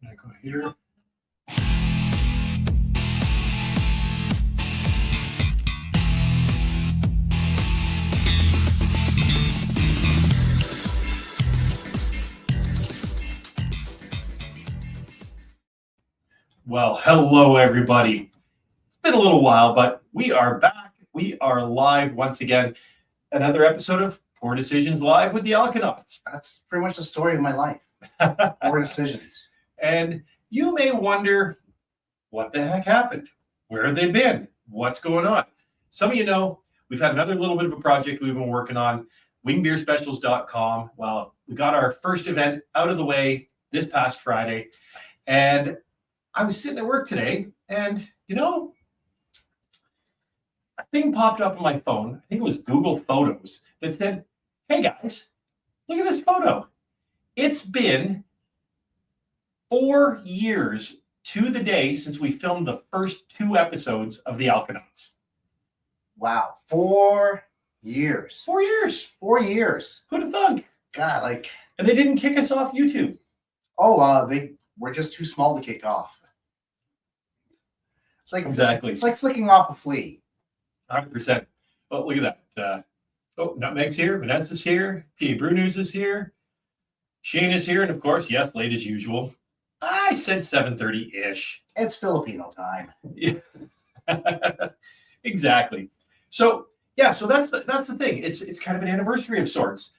I go here. Well, hello everybody. It's been a little while, but we are back. We are live once again. Another episode of Poor Decisions Live with TheAlconauts. That's pretty much the story of my life. Poor decisions. And you may wonder, what the heck happened? Where have they been? What's going on? Some of you know, we've had another little bit of a project we've been working on, wingbeerspecials.com. Well, we got our first event out of the way this past Friday, and I was sitting at work today, and a thing popped up on my phone. I think it was Google Photos that said, "Hey guys, look at this photo. It's been 4 years to the day since we filmed the first 2 episodes of TheAlconauts." Wow. 4 years. 4 years. 4 years. Who'd have thunk? God, And they didn't kick us off YouTube. they were just too small to kick off. Exactly. It's like flicking off a flea. 100%. Oh, look at that. Nutmeg's here. Vanessa's here. P.A. Brunus is here. Shane is here. And of course, yes, late as usual. I said 7:30-ish. It's Filipino time. Yeah. Exactly. So that's the thing. It's kind of an anniversary of sorts.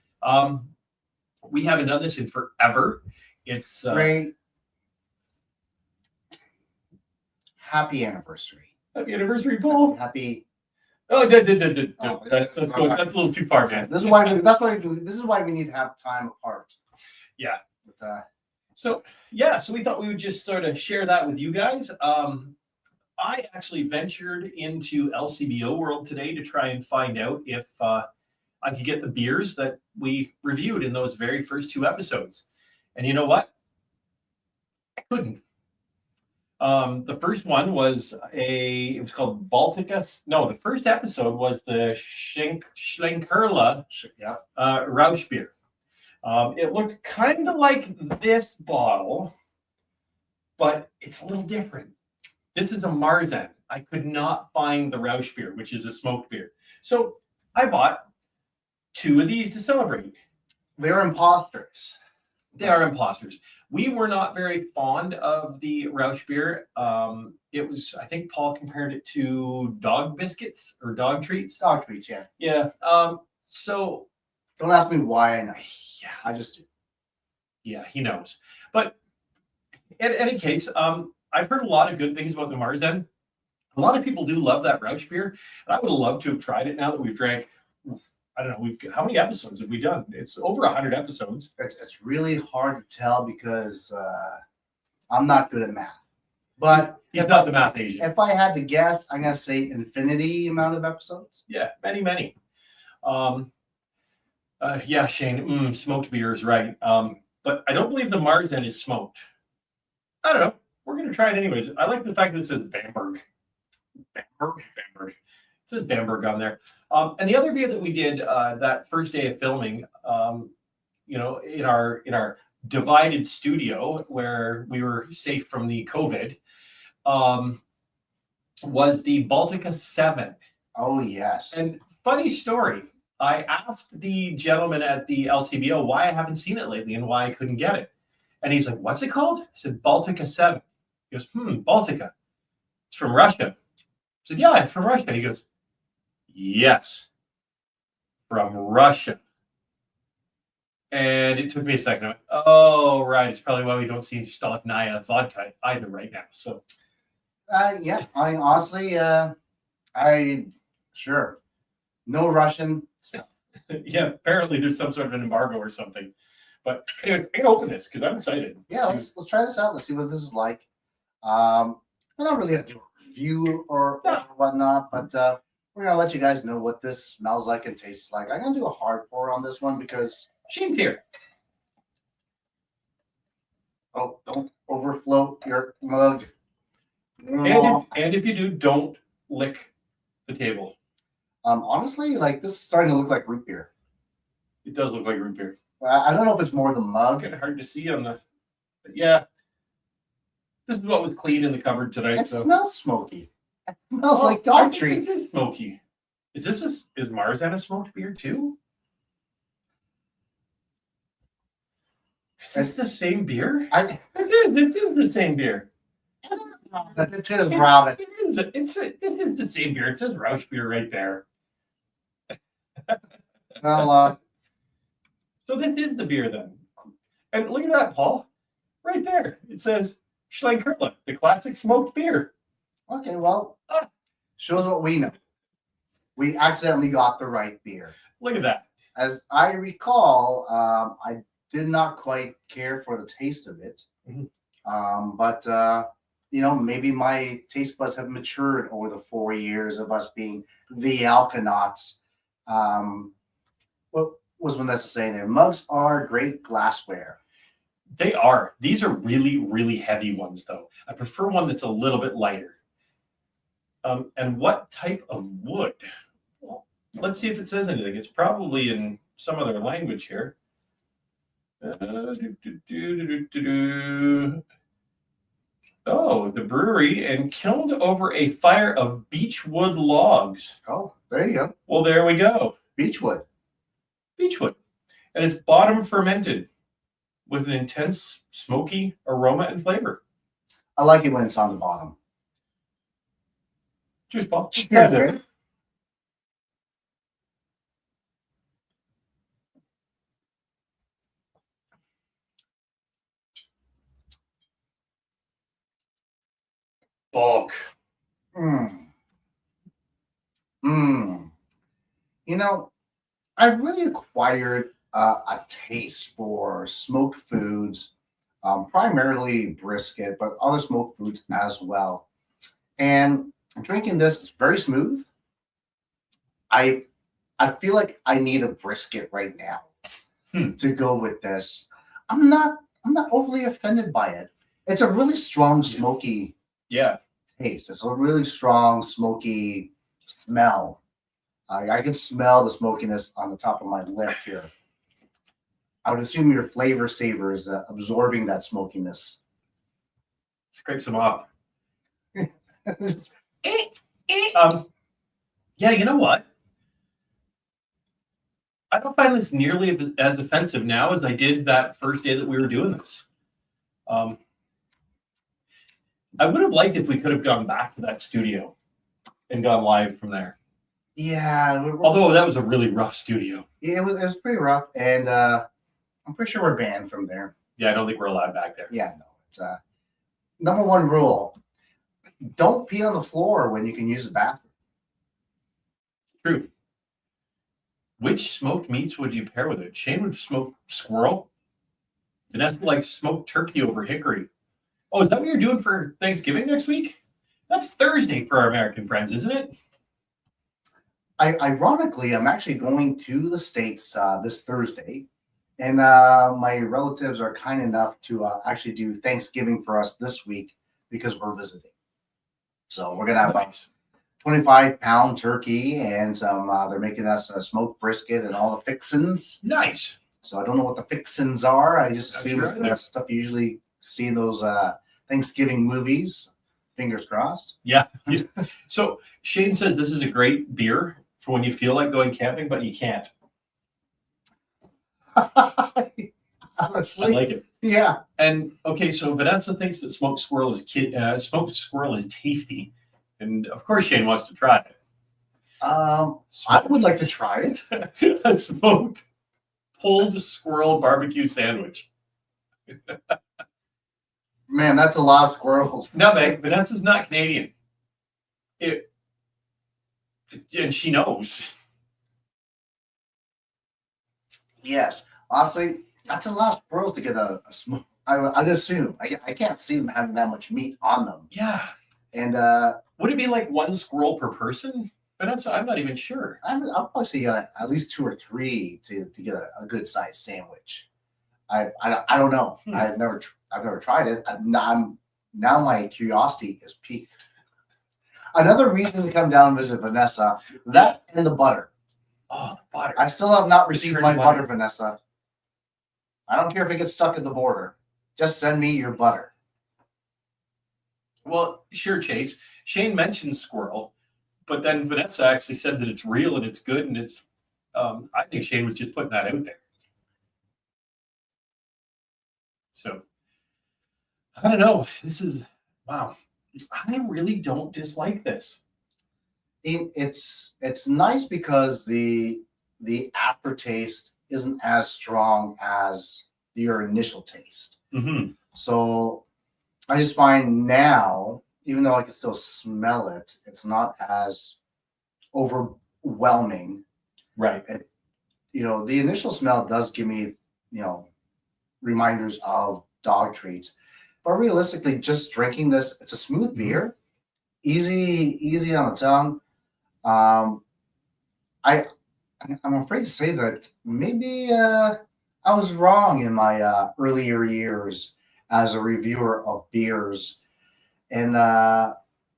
We haven't done this in forever. It's Ray, happy anniversary. Happy anniversary, Paul. Happy. Oh, that's a little too far, man. This is why we need to have time apart. Yeah. But, So we thought we would just sort of share that with you guys. I actually ventured into LCBO World today to try and find out if I could get the beers that we reviewed in those very first 2 episodes. And you know what? I couldn't. The first one was it was called Baltica. No, the first episode was the Schlenkerla Rausch beer. It looked kind of like this bottle, but it's a little different. This is a Marzen. I could not find the Rausch beer, which is a smoked beer. So I bought 2 of these to celebrate. They're imposters. They are imposters. We were not very fond of the Rausch beer. It was, I think Paul compared it to dog biscuits or dog treats. Dog treats, yeah. Yeah. So don't ask me why I know. Yeah, I just do. Yeah, he knows. But in any case, I've heard a lot of good things about the Marzen. A lot of people do love that Rausch beer. I would have loved to have tried it now that we've drank. I don't know. How many episodes have we done? It's over 100 episodes. It's really hard to tell because I'm not good at math. But he's not the math Asian. If I had to guess, I'm gonna say infinity amount of episodes. Yeah, many. Yeah, Shane. Smoked beer is right. But I don't believe the Marzen is smoked. I don't know. We're gonna try it anyways. I like the fact that it says Bamberg. Bamberg. It says Bamberg on there. And the other beer that we did that first day of filming, in our divided studio where we were safe from the COVID, was the Baltica 7. Oh, yes. And funny story, I asked the gentleman at the LCBO why I haven't seen it lately and why I couldn't get it. And he's like, "What's it called?" I said, "Baltica 7. He goes, Baltica. It's from Russia. I said, "Yeah, it's from Russia." He goes, "Yes, from Russia." And it took me a second. I went, "Oh, right. It's probably why we don't see Stalinaya vodka either right now." So, yeah, I honestly, sure. No Russian stuff. Yeah, apparently there's some sort of an embargo or something. But anyways, I can open this because I'm excited. Yeah, let's try this out. Let's see what this is like. We're not really gonna do a review or whatnot, but we're gonna let you guys know what this smells like and tastes like. I'm gonna do a hard pour on this one because Shane's here. Oh, don't overflow your mug. And if you do, don't lick the table. Honestly, this is starting to look like root beer. It does look like root beer. I don't know if it's more the mug. Kind of hard to see on the, but yeah. This is what was clean in the cupboard tonight. It So smells smoky. It smells Oh, like I dog think treat. this is smoky. Is Marzan a smoked beer too? Is this the same beer? It is the same beer. It is Robert. This is the same beer. It says Rausch beer right there. Well, So this is the beer then. And look at that, Paul. Right there. It says Schlenkerla, the classic smoked beer. okay, well, shows what we know. We accidentally got the right beer. Look at that. As I recall, I did not quite care for the taste of it. Mhm. But maybe my taste buds have matured over the 4 years of us being the Alconauts. What was Vanessa saying there? Mugs are great glassware. They are. These are really, really heavy ones, though. I prefer one that's a little bit lighter. And what type of wood? Well, let's see if it says anything. It's probably in some other language here. Oh, the brewery and kilned over a fire of beechwood logs. Oh, there you go. Well, there we go. Beechwood. Beechwood. And it's bottom fermented with an intense smoky aroma and flavor. I like it when it's on the bottom. Cheers, Paul. Yeah, great. Bulk. Mm. Mm. I've really acquired a taste for smoked foods, primarily brisket, but other smoked foods as well. And drinking this, it's very smooth. I feel like I need a brisket right now to go with this. I'm not overly offended by it. It's a really strong smoky taste. It's a really strong smoky smell. I can smell the smokiness on the top of my lip here. I would assume your flavor saver is absorbing that smokiness. Scrape some off. Yeah, you know what? I don't find this nearly as offensive now as I did that first day that we were doing this. I would have liked if we could have gone back to that studio and gone live from there. Yeah. Although that was a really rough studio. Yeah, it was pretty rough, and I'm pretty sure we're banned from there. Yeah, I don't think we're allowed back there. Yeah, no. It's number one rule: don't pee on the floor when you can use the bathroom. True. Which smoked meats would you pair with it? Shane would smoke squirrel. Vanessa likes smoked turkey over hickory. Oh, is that what you're doing for Thanksgiving next week? That's Thursday for our American friends, isn't it? Ironically, I'm actually going to the States this Thursday, and my relatives are kind enough to actually do Thanksgiving for us this week because we're visiting. So we're going to have Nice. 25-pound turkey and some, they're making us a smoked brisket and all the fixins. Nice. So I don't know what the fixins are. I just assume sure it's the stuff you usually see in those Thanksgiving movies. Fingers crossed. Yeah. So Shane says this is a great beer for when you feel like going camping, but you can't. Honestly, I like it. yeah. And okay, so Vanessa thinks that smoked squirrel is tasty, and of course Shane wants to try it. I would like to try it. A smoked pulled squirrel barbecue sandwich. Man, that's a lot of squirrels. Nutmeg. Vanessa's not Canadian. And she knows. Yes, honestly, that's a lot of squirrels to get a smoke. I'd assume. I can't see them having that much meat on them. Yeah. And would it be like one squirrel per person? Vanessa, I'm not even sure. I'll probably say at least 2 or 3 to get a good sized sandwich. I don't know. I've never tried it. Now my curiosity is piqued. Another reason to come down and visit Vanessa, that and the butter. Oh, the butter. I still have not received my butter. butter, Vanessa. I don't care if it gets stuck in the border. Just send me your butter. Well, sure, Chase. Shane mentioned squirrel, but then Vanessa actually said that it's real and it's good and it's. I think Shane was just putting that out there. So I don't know. This is wow. I really don't dislike this. It's nice because the aftertaste isn't as strong as your initial taste. Mm-hmm. So I just find now, even though I can still smell it, it's not as overwhelming. Right. The initial smell does give me, reminders of dog treats. But realistically, just drinking this, it's a smooth beer, easy on the tongue. I I'm afraid to say that maybe I was wrong in my earlier years as a reviewer of beers, and I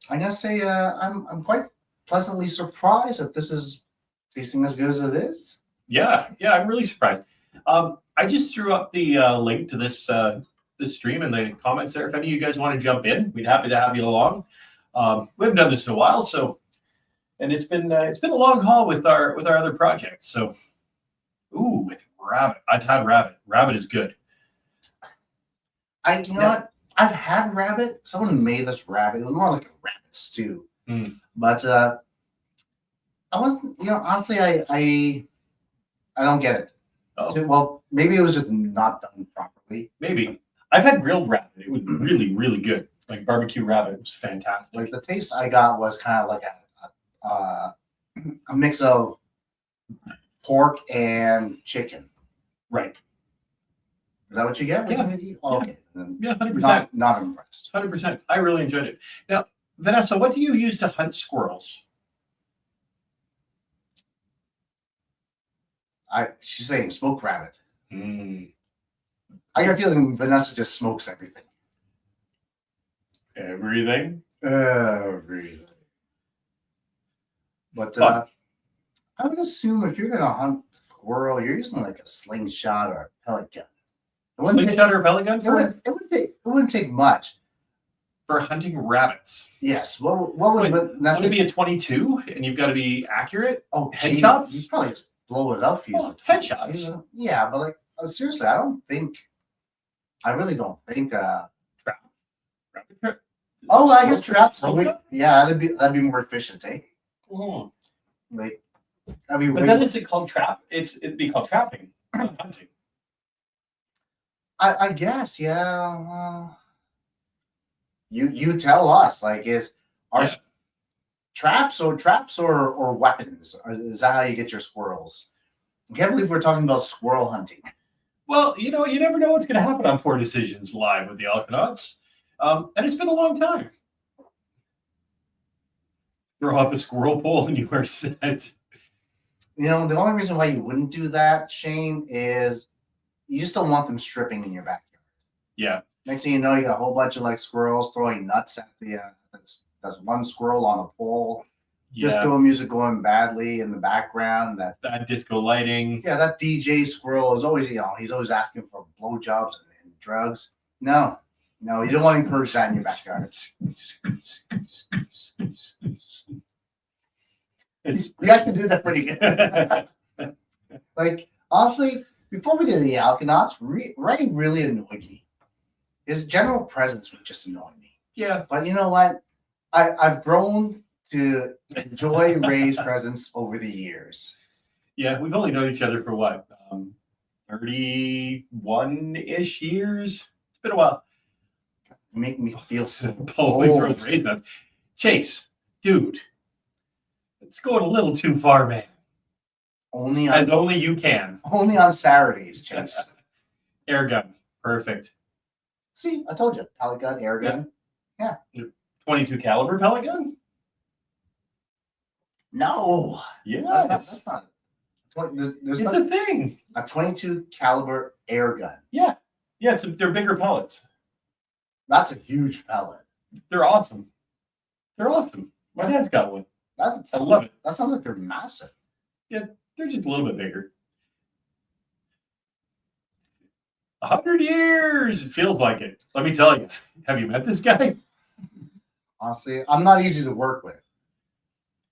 gotta say I'm quite pleasantly surprised that this is tasting as good as it is. Yeah, I'm really surprised. I just threw up the link to this stream in the comments there. If any of you guys want to jump in, we'd happy to have you along. We haven't done this in a while, and it's been a long haul with our other projects. So, with rabbit, I've had rabbit. Rabbit is good. You know what? I've had rabbit. Someone made us rabbit. It was more like a rabbit stew. But I wasn't. Honestly, I don't get it. Oh. Well, maybe it was just not done properly. Maybe. I've had grilled rabbit. It was really, really good. Like barbecue rabbit, it was fantastic. Like the taste I got was kind of like a mix of pork and chicken. Right. Is that what you get? Yeah. Oh, okay. Yeah, 100%. Not impressed. 100%. I really enjoyed it. Now, Vanessa, what do you use to hunt squirrels? She's saying smoked rabbit. Mm. I got a feeling Vanessa just smokes everything. Everything? Everything. But I would assume if you're gonna hunt squirrel, you're using like a slingshot or a pellet gun. Slingshot or a pellet gun? It wouldn't take much for hunting rabbits. Yes. What would Vanessa? Would it be a 22 and you've got to be accurate? Oh, headshots? You probably just blow it up using headshots. Yeah, but like seriously, I really don't think trap. Rabbit trap. Oh, I guess traps. Yeah, that'd be more efficient, eh? Oh. Like, but then is it called trap? It'd be called trapping, not hunting. I guess, yeah. You tell us. Like, are traps or weapons? Is that how you get your squirrels? I can't believe we're talking about squirrel hunting. Well, you never know what's going to happen on Poor Decisions live with the Alconauts. And it's been a long time. Throw up a squirrel pole and you are set. The only reason why you wouldn't do that, Shane, is you just don't want them stripping in your backyard. Yeah. Next thing you know, you got a whole bunch of like squirrels throwing nuts at the that's one squirrel on a pole. Yeah. Disco music going badly in the background. That disco lighting. Yeah, that DJ squirrel is always, he's always asking for blowjobs and drugs. No, you don't want to encourage that in your backyard. You guys can do that pretty good. Like, honestly, before we did the Alconauts, Ray really annoyed me. His general presence would just annoy me. Yeah. But you know what? I've grown to enjoy Ray's presence over the years. Yeah, we've only known each other for what? 31-ish years? It's been a while. You make me feel so old. Chase, dude, it's going a little too far, man. Only you can. Only on Saturdays, Chase. Air gun. Perfect. See, I told you. Pellet gun, air gun. Yeah. 22 caliber pellet gun? No. Yeah. That's not. There's it's a thing. A 22 caliber air gun. Yeah. Yeah, they're bigger pellets. That's a huge pellet. They're awesome. My dad's got one. I love it. That sounds like they're massive. Yeah, they're just a little bit bigger. 100 years. It feels like it. Let me tell you. Have you met this guy? Honestly, I'm not easy to work with.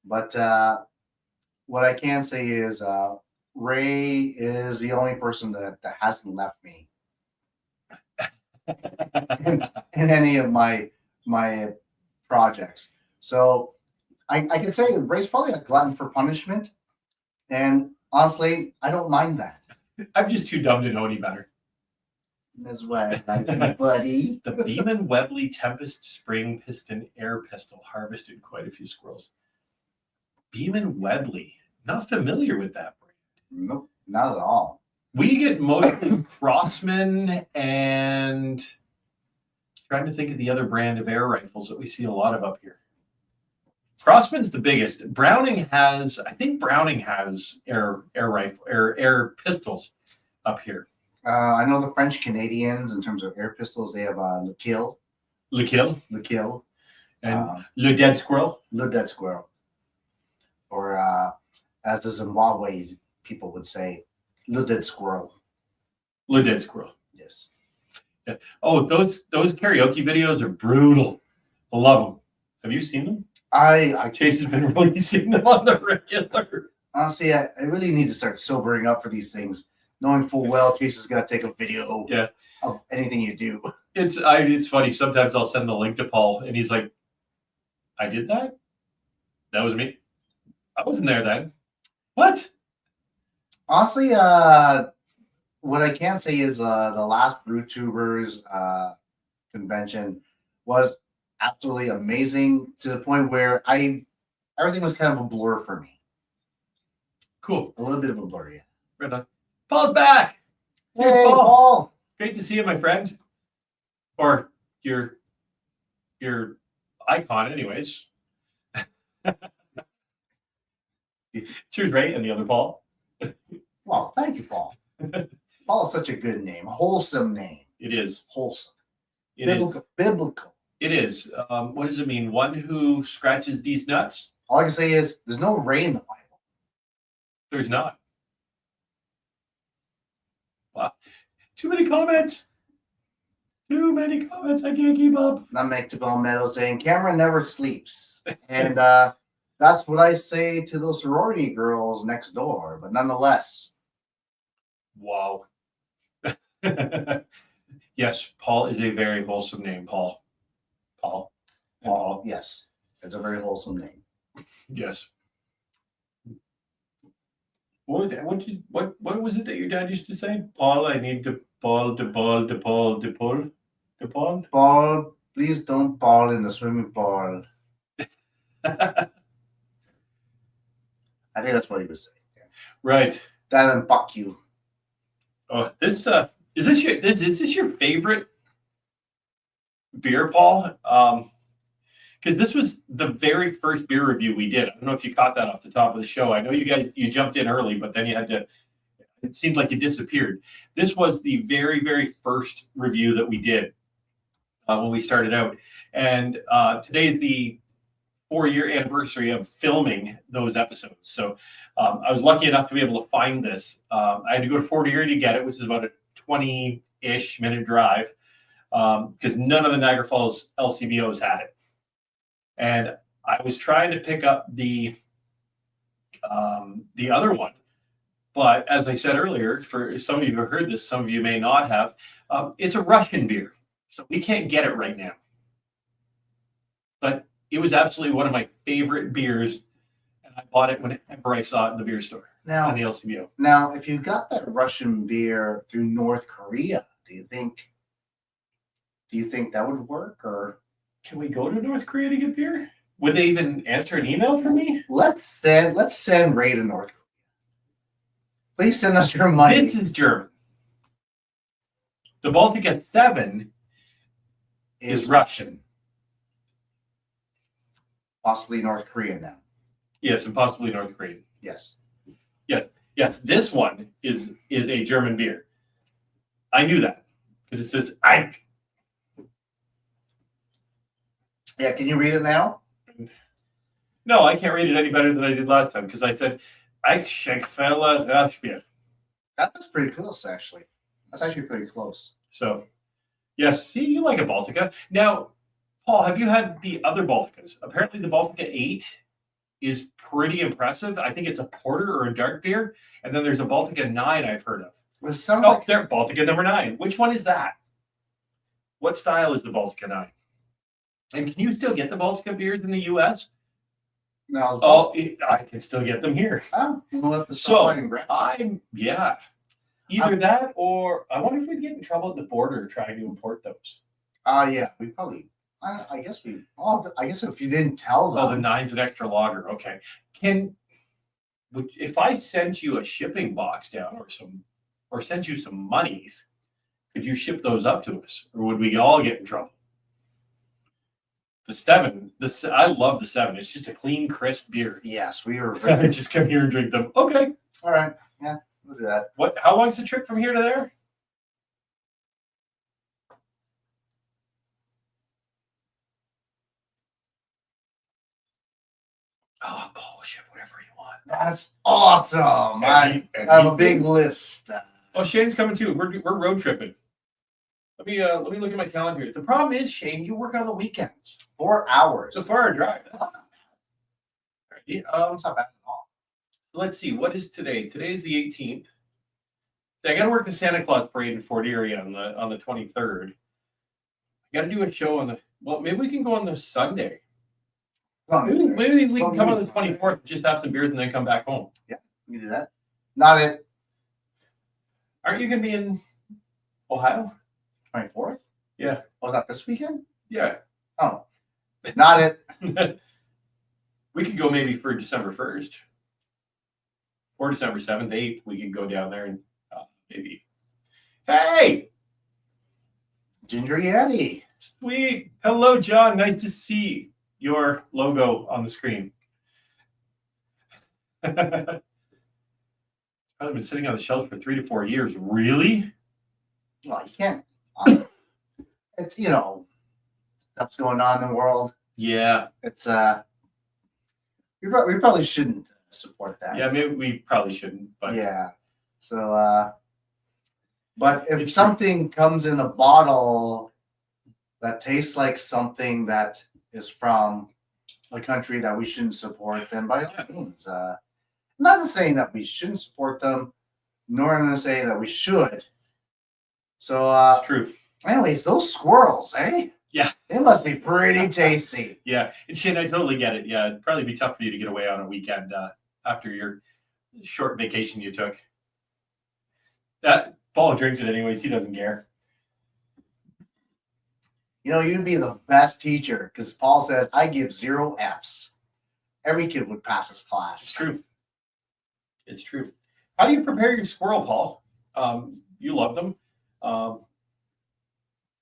But what I can say is Ray is the only person that hasn't left me in any of my projects. So I can say Ray's probably a glutton for punishment. And honestly, I don't mind that. I'm just too dumb to know any better. That's why I like you, buddy. The Beeman Webley Tempest Spring Piston Air Pistol harvested quite a few squirrels. Beeman Webley, not familiar with that brand. Nope, not at all. We get mostly Crossman and trying to think of the other brand of air rifles that we see a lot of up here. Crossman's the biggest. I think Browning has air pistols up here. I know the French Canadians in terms of air pistols. They have Le Kill, Le Kill, and Le Dead Squirrel. Le Dead Squirrel, or as the Zimbabwe people would say, Le Dead Squirrel. Le Dead Squirrel. Yes. Yeah. Oh, those karaoke videos are brutal. I love them. Have you seen them? Chase has been releasing them on the regular. Honestly, I really need to start sobering up for these things, knowing full well Chase is gonna take a video of anything you do. It's funny. Sometimes I'll send the link to Paul, and he's like, "I did that? That was me. I wasn't there then. What?" Honestly, what I can say is the last BrewTubers convention was absolutely amazing to the point where everything was kind of a blur for me. Cool. A little bit of a blur, yeah. Right on. Paul's back. Hey, Paul. Great to see you, my friend. Or your icon, anyways. Cheers, Ray, and the other Paul. Well, thank you, Paul. Paul is such a good name, wholesome name. It is wholesome. Biblical. Biblical. It is. What does it mean? One who scratches these nuts? All I can say is there's no Ray in the Bible. There's not. Wow. Too many comments. Too many comments. I can't keep up. Not make to Bell Meadow saying Cameron never sleeps. And that's what I say to those sorority girls next door. But nonetheless. Wow. Yes, Paul is a very wholesome name. Paul. Yes. It's a very wholesome name. Yes. What was it that your dad used to say? Paul, I need to Paul. Paul, please don't fall in the swimming pool. I think that's what he was saying. Right. That and fuck you. Oh, is this your favorite beer, Paul? Because this was the very first beer review we did. I don't know if you caught that off the top of the show. I know you jumped in early, but then it seemed like you disappeared. This was the very, very first review that we did when we started out. And today is the 4-year anniversary of filming those episodes. So I was lucky enough to be able to find this. I had to go to Fort Erie to get it, which is about a 20-ish minute drive, because none of the Niagara Falls LCBOs had it. And I was trying to pick up the other one, but as I said earlier, for some of you who have heard this, some of you may not have. It's a Russian beer, so we can't get it right now. But it was absolutely one of my favorite beers, and I bought it whenever I saw it in the beer store on the LCBO. Now, if you got that Russian beer through North Korea, do you think that would work, or? Can we go to North Korea to get beer? Would they even answer an email from me? Let's send Ray to North Korea. Please send us your money. This is German. The Baltica 7 is Russian. Possibly North Korea now. Yes, and possibly North Korean. Yes. Yes. This one is a German beer. I knew that because it says Eich. Yeah, can you read it now? No, I can't read it any better than I did last time because I said Eich Schlenkerla Rauchbier. That's pretty close, actually. That's actually pretty close. So, yes, see, you like a Baltica. Now, Paul, have you had the other Balticas? Apparently, the Baltica 8 is pretty impressive. I think it's a porter or a dark beer. And then there's a Baltica 9 I've heard of. It sounds Oh, like there, Baltica number 9. Which one is that? What style is the Baltica 9? And can you still get the Baltica beers in the US? no. Oh, I can still get them here. We'll have to So, stop by and grab some. Yeah. Either that or I wonder if we'd get in trouble at the border trying to import those. Yeah, we probably. I guess we. Oh, I guess if you didn't tell them. Oh, the 9's an extra lager. Okay. If I sent you a shipping box down or sent you some monies, could you ship those up to us, or would we all get in trouble? The 7, I love the 7. It's just a clean, crisp beer. Yes, we were. Just come here and drink them. Okay. All right. Yeah, we'll do that. How long's the trip from here to there? Oh, bullshit, whatever you want. That's awesome. I have a big list. Oh, Shane's coming too. We're road tripping. Let me look at my calendar. The problem is, Shane, you work on the weekends. 4 hours. It's a far drive. That's That's not bad at all. let's see. What is today? Today is the 18th. I got to work the Santa Claus parade in Fort Erie on the 23rd. I got to do a show on the. Well, maybe we can go on the Sunday. Maybe we can come on the 24th, just have some beers, and then come back home. Yeah, we can do that. Not it. Aren't you going to be in Ohio? 24th? Yeah. Was that this weekend? Yeah. Oh, not it. We could go maybe for December 1st or December 7th, 8th. We could go down there and maybe. Hey, Ginger Yeti. sweet. Hello, John. Nice to see your logo on the screen. I've been sitting on the shelf for 3 to 4 years. Really? Well, you can't. It's stuff's going on in the world. Yeah. It's we probably shouldn't support that. Yeah, maybe we probably shouldn't. But Yeah. So but if something comes in a bottle that tastes like something that is from a country that we shouldn't support, then by all means, I'm not saying that we shouldn't support them, nor am I saying that we should. So it's true. anyways, those squirrels, eh? Yeah. They must be pretty tasty. Yeah, and Shane, I totally get it. Yeah, it'd probably be tough for you to get away on a weekend after your short vacation you took. Paul drinks it anyways. He doesn't care. You'd be the best teacher because Paul says, I give 0 Fs. Every kid would pass his class. It's true. It's true. How do you prepare your squirrel, Paul? You love them.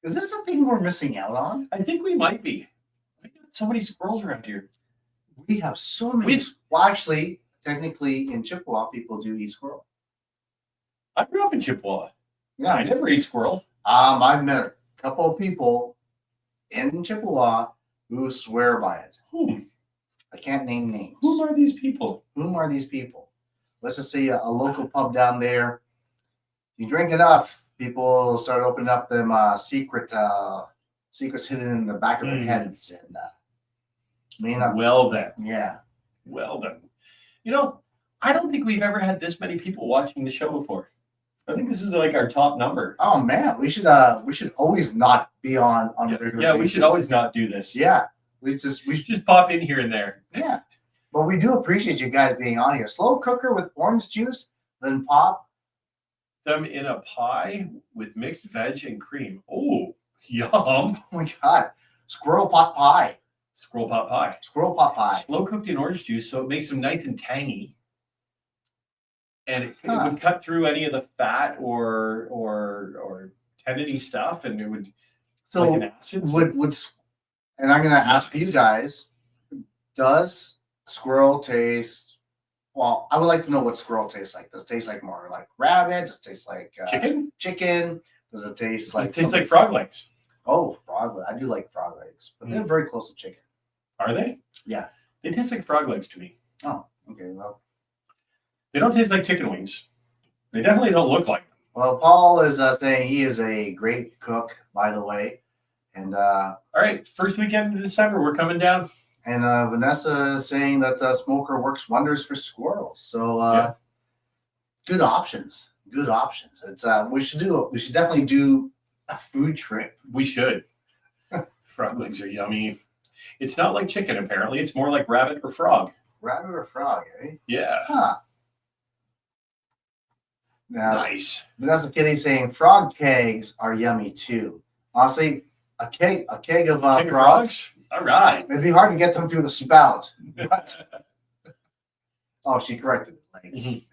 Is this something we're missing out on? I think we might be. We got so many squirrels around here. We have so many. Well, actually, technically, in Chippewa, people do eat squirrel. I grew up in Chippewa. Yeah, I never ate squirrel. I've met a couple of people in Chippewa who swear by it. Whom? I can't name names. Whom are these people? Whom are these people? Let's just say a local pub down there. You drink enough, people start opening up them secrets hidden in the back of their heads, and Well then. Yeah. Well then. I don't think we've ever had this many people watching the show before. I think this is like our top number. Oh man, we should always not be on a regular basis. We should always not do this. Yeah. We should just pop in here and there. Yeah. But we do appreciate you guys being on here. Slow cooker with orange juice, then pop them in a pie with mixed veg and cream. Oh, yum. Oh my god. Squirrel pot pie. Squirrel pot pie. Squirrel pot pie. Slow cooked in orange juice, so it makes them nice and tangy. And it would cut through any of the fat or tendony stuff, and it would like an acid. And I'm gonna ask you guys, does squirrel taste? Well, I would like to know what squirrel tastes like. Does it taste like more like rabbit? Does it taste like chicken? Chicken? Does it taste like? It tastes like frog legs. Oh, frog legs! I do like frog legs, but they're very close to chicken. Are they? Yeah. They taste like frog legs to me. Oh, okay. Well, they don't taste like chicken wings. They definitely don't look like them. Well, Paul is saying he is a great cook, by the way, And All right, first weekend of December, we're coming down. and Vanessa is saying that smoker works wonders for squirrels. So Yeah. good options. Good options. It's we should definitely do a food trip. We should. Frog legs are yummy. It's not like chicken, apparently. It's more like rabbit or frog. Rabbit or frog, eh? Yeah. Huh. Now, Nice. Vanessa Kitty saying frog kegs are yummy too. Honestly, a keg of Chicken frogs. frogs? All right. It'd be hard to get them through the spout. But, oh, she corrected it. Legs. Mhm.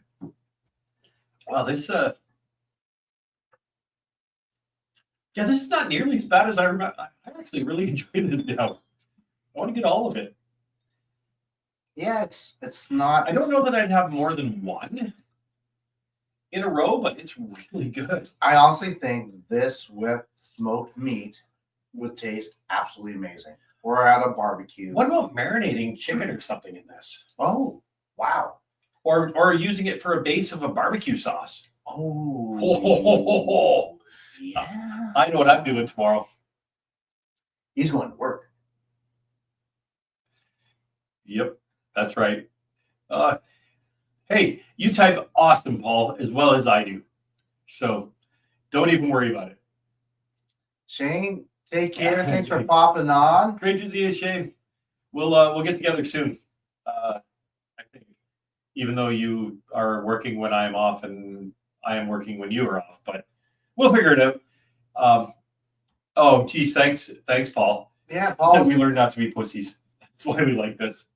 Well, this yeah, this is not nearly as bad as I remember. I actually really enjoy this now. I want to get all of it. Yeah, it's not. I don't know that I'd have more than one in a row, but it's really good. I honestly think this with smoked meat would taste absolutely amazing. Or at a barbecue. What about marinating chicken or something in this? Oh, wow. Or using it for a base of a barbecue sauce? Oh. Yeah. I know what I'm doing tomorrow. He's going to work. Yep, that's right. Hey, you type awesome, Paul, as well as I do. So don't even worry about it. Shane, take care. Thanks for popping on. Great to see you, Shane. We'll get together soon. I think, even though you are working when I'm off and I am working when you are off, but we'll figure it out. Oh, geez, thanks, Paul. Yeah, Paul. We learned not to be pussies. That's why we like this.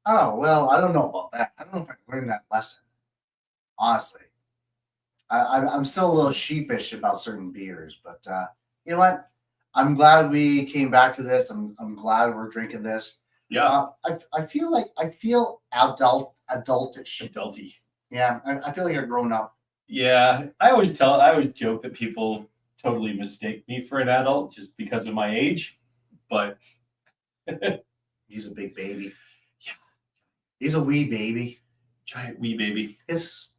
Oh, well, I don't know about that. I don't know if I learned that lesson. Honestly. I'm still a little sheepish about certain beers, but you know what? I'm glad we came back to this. I'm glad we're drinking this. Yeah. I feel adultish. Adulty. Yeah, I feel like I've grown up. Yeah, I always joke that people totally mistake me for an adult just because of my age, but He's a big baby. Yeah. He's a wee baby. Giant wee baby. His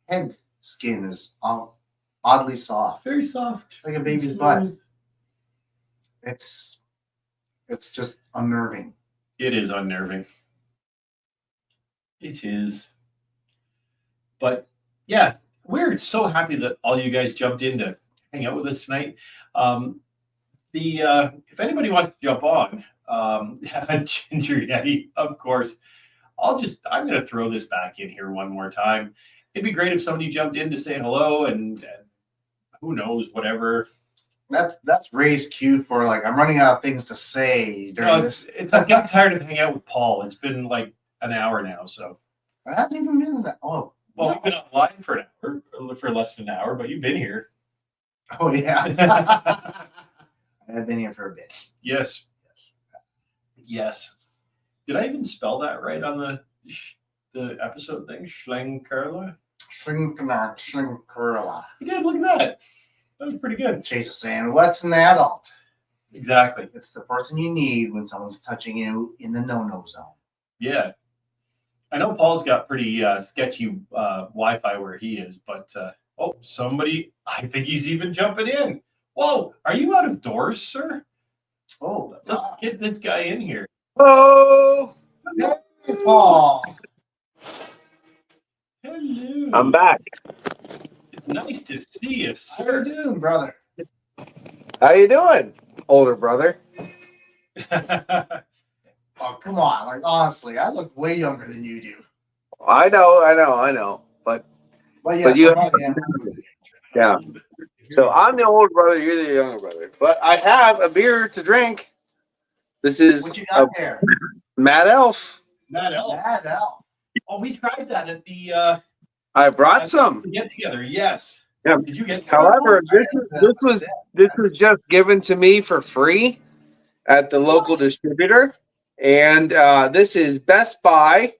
head skin is oddly soft. Very soft. Like a baby's butt. It's just unnerving. It is unnerving. It is. But yeah, we're so happy that all you guys jumped in to hang out with us tonight. If anybody wants to jump on, Ginger Yeti, of course. I'm going to throw this back in here one more time. It'd be great if somebody jumped in to say hello and who knows, whatever. That's Ray's cue for like I'm running out of things to say during this. I'm getting tired of hanging out with Paul. It's been like an hour now, so. I haven't even been that. Oh, well, we've been online for an hour, for less than an hour, but you've been here. Oh yeah, I've been here for a bit. Yes. Did I even spell that right on the episode thing? Schlenkerla. Schlenkerla. You did. Look at that. That was pretty good. Chase is saying, "What's an adult?" Exactly. It's the person you need when someone's touching you in the no-no zone. Yeah. I know Paul's got pretty sketchy Wi-Fi where he is, but somebody, I think he's even jumping in. Whoa, are you out of doors, sir? Oh, let's get this guy in here. Oh, hey, Paul. Hello. I'm back. Nice to see you, How sir. you doing, brother? How you doing, older brother? Oh, come on. Like, honestly, I look way younger than you do. I know. But you, yeah. So I'm the older brother. You're the younger brother. But I have a beer to drink. This is What you got there? Mad Elf. Mad Elf. Mad Elf. Oh, we tried that at the I brought some. get together. Yes. Yeah. Did you get some? However, this was just given to me for free at the local distributor, and this is Best Buy.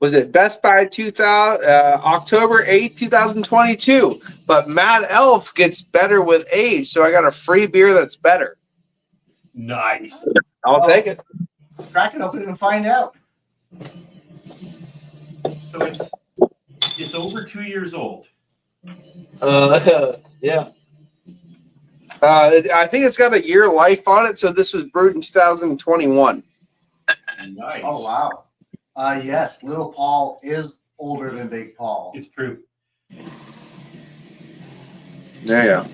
Was it Best Buy 2000 October 8th, 2022? But Mad Elf gets better with age, so I got a free beer that's better. Nice. I'll take it. Crack it open and find out. So it's over 2 years old. Yeah. I think it's got a year life on it, so this was brewed in 2021. Nice. Oh wow. Yes, Little Paul is older than Big Paul. It's true. Yeah.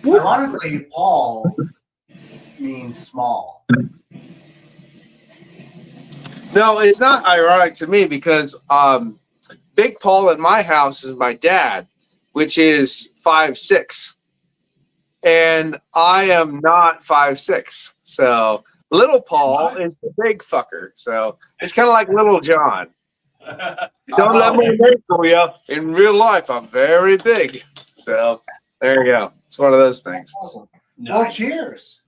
Ironically, Paul means small. No, it's not ironic to me because Big Paul in my house is my dad, which is 5'6", and I am not 5'6". So Little Paul is the big fucker. So it's kind of like Little John. Don't let me make for you. In real life, I'm very big. So there you go. It's one of those things. Awesome. Nice. Well, cheers.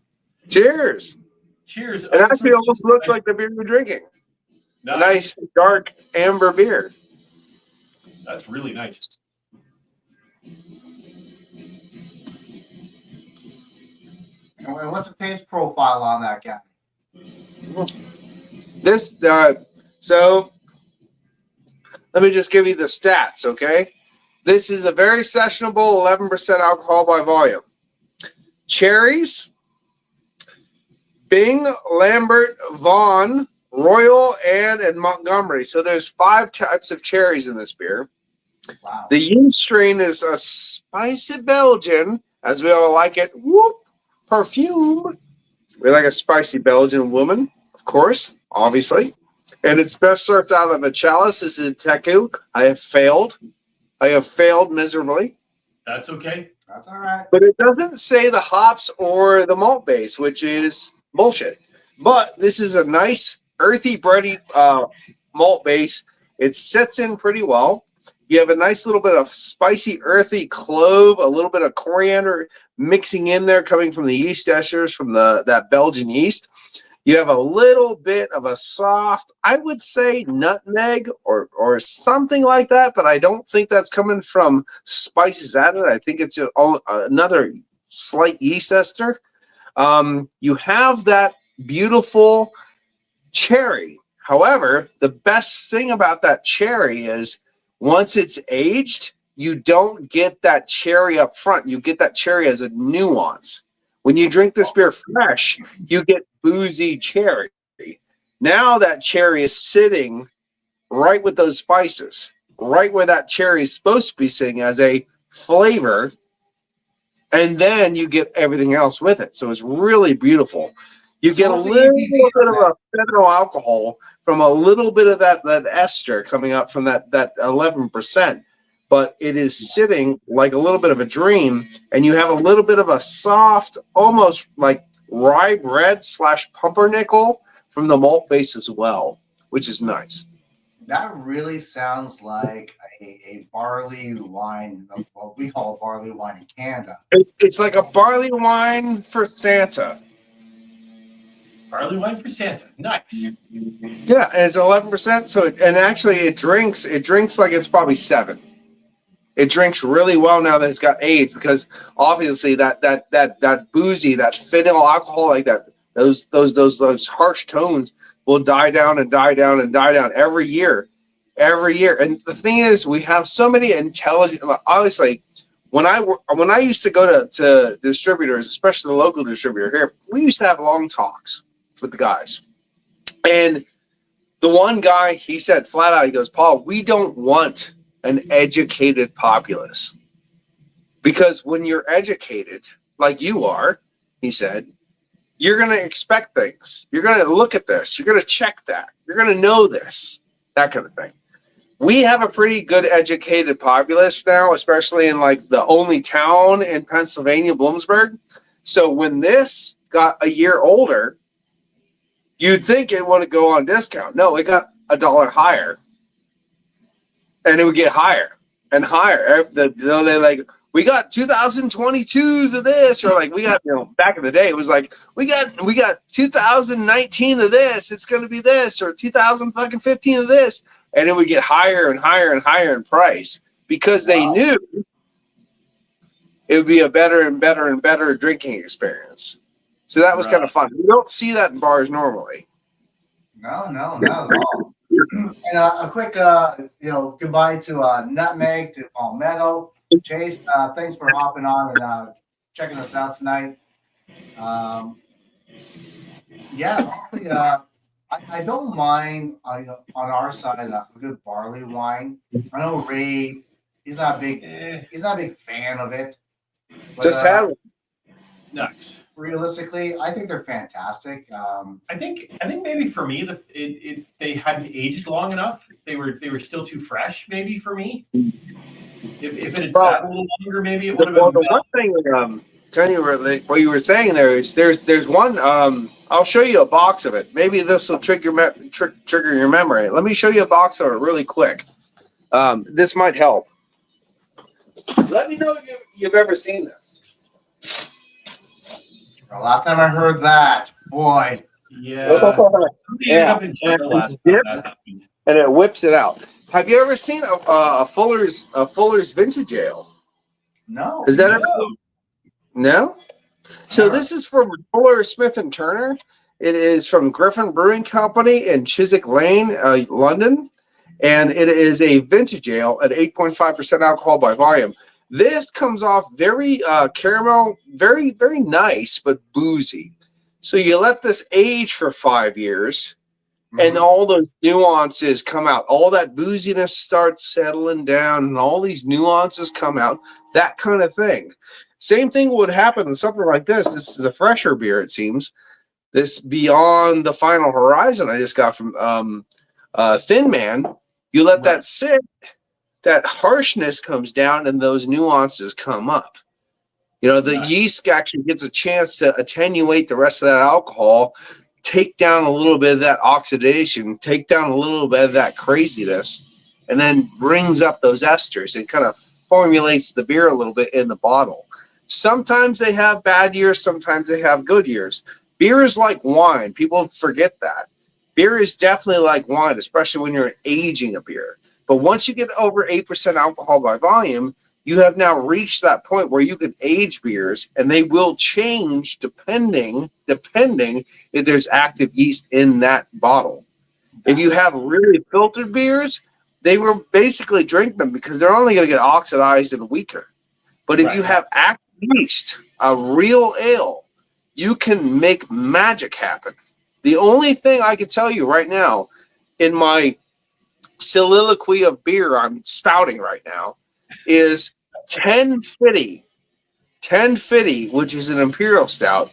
Cheers. Cheers. It actually almost looks like the beer you're drinking. A nice dark amber beer. That's really nice. And what's the taste profile on that guy? This so let me just give you the stats, okay? This is a very sessionable 11% alcohol by volume. Cherries, Bing, Lambert, Vaughn, Royal, and Montgomery. So there's 5 types of cherries in this beer. Wow. The yeast strain is a spicy Belgian, as we all like it. Whoop, perfume. We like a spicy Belgian woman, of course, obviously. And it's best served out of a chalice. This is a Teku. I have failed miserably. That's okay. That's all right. But it doesn't say the hops or the malt base, which is bullshit. But this is a nice, earthy, bready malt base. It sets in pretty well. You have a nice little bit of spicy, earthy clove, a little bit of coriander mixing in there, coming from the yeast esters from that Belgian yeast. You have a little bit of a soft, I would say, nutmeg or something like that, but I don't think that's coming from spices added. I think it's another slight yeast ester. You have that beautiful cherry. However, the best thing about that cherry is once it's aged, you don't get that cherry up front. You get that cherry as a nuance. When you drink this beer fresh, you get boozy cherry. Now that cherry is sitting right with those spices, right where that cherry is supposed to be sitting as a flavor, and then you get everything else with it. So it's really beautiful. You get a little bit of a federal alcohol from a little bit of that ester coming up from that 11%. But it is sitting like a little bit of a dream, and you have a little bit of a soft, almost like rye bread / pumpernickel from the malt base as well, which is nice. That really sounds like a barley wine, what we call a barley wine in Canada. It's like a barley wine for Santa. Barley wine for Santa. Nice. Yeah, and it's 11%. So it drinks like it's probably 7. It drinks really well now that it's got aged, because obviously that boozy, that phenyl alcohol, like that, those harsh tones will die down and die down and die down every year. And the thing is, we have so many intelligent. Obviously, when I used to go to distributors, especially the local distributor here, we used to have long talks with the guys. And the one guy, he said flat out, he goes, "Paul, we don't want an educated populace, because when you're educated like you are," he said, "you're going to expect things. You're going to look at this. You're going to check that. You're going to know this, that kind of thing." We have a pretty good educated populace now, especially in like the only town in Pennsylvania, Bloomsburg. So when this got a year older, you'd think it would go on discount. No, it got $1 higher. And it would get higher and higher. They like, we got 2022s of this, or like we got, back in the day, it was like we got 2019 of this. It's going to be this, or 2015 of this, and it would get higher and higher and higher in price, because they knew it would be a better and better and better drinking experience. So that was kind of fun. You don't see that in bars normally. No, not at all. And a quick, goodbye to Nutmeg, to Palmetto. Chase, thanks for hopping on and checking us out tonight. Yeah, honestly, I don't mind on our side a good barley wine. I know Ray, he's not a big Eh, he's not a big fan of it, but Just had one. nice. realistically, I think they're fantastic. I think maybe for me they hadn't aged long enough. They were still too fresh maybe for me. If it had Well, sat a little longer, maybe it would have well, been the one thing, tell you what you were saying there is there's one. I'll show you a box of it. Maybe this will trigger your memory. Let me show you a box of it really quick. This might help. Let me know if you've ever seen this. The last time I heard that, boy, yeah. Somebody ended Yeah, up in jail and last it's time dipped, that happened. and it whips it out. Have you ever seen a Fuller's vintage ale? no, Is that ever? No. No. So never. this is from Fuller Smith and Turner. It is from Griffin Brewing Company in Chiswick Lane, London, and it is a vintage ale at 8.5% alcohol by volume. This comes off very caramel, very very nice, but boozy. So you let this age for 5 years, and Mhm. all those nuances come out. All that booziness starts settling down, and all these nuances come out. That kind of thing. Same thing would happen in something like this. This is a fresher beer, it seems. This Beyond the Final Horizon I just got from Thin Man. You let that sit, that harshness comes down, and those nuances come up. You know, the Nice. yeast actually gets a chance to attenuate the rest of that alcohol, take down a little bit of that oxidation, take down a little bit of that craziness, and then brings up those esters and kind of formulates the beer a little bit in the bottle. Sometimes they have bad years, sometimes they have good years. Beer is like wine. People forget that. Beer is definitely like wine, especially when you're aging a beer. But once you get over 8% alcohol by volume, you have now reached that point where you can age beers, and they will change depending if there's active yeast in that bottle. If you have really filtered beers, they will basically drink them because they're only going to get oxidized and weaker. But if you Right. have active yeast, a real ale, you can make magic happen. The only thing I can tell you right now in my soliloquy of beer I'm spouting right now is 1050, which is an imperial stout,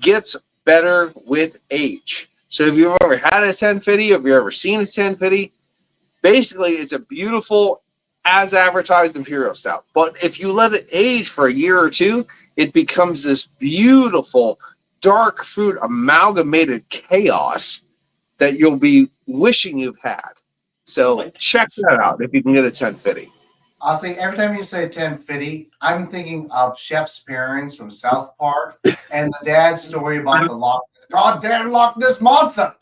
gets better with age. So if you've ever had a 1050, if you've ever seen a 1050, basically it's a beautiful, as advertised imperial stout. But if you let it age for a year or two, it becomes this beautiful dark fruit amalgamated chaos that you'll be wishing you've had. So check that out if you can get a 1050. Honestly, every time you say 1050, I'm thinking of Chef's parents from South Park and the dad's story about the Loch Ness. Goddamn Loch Ness monster!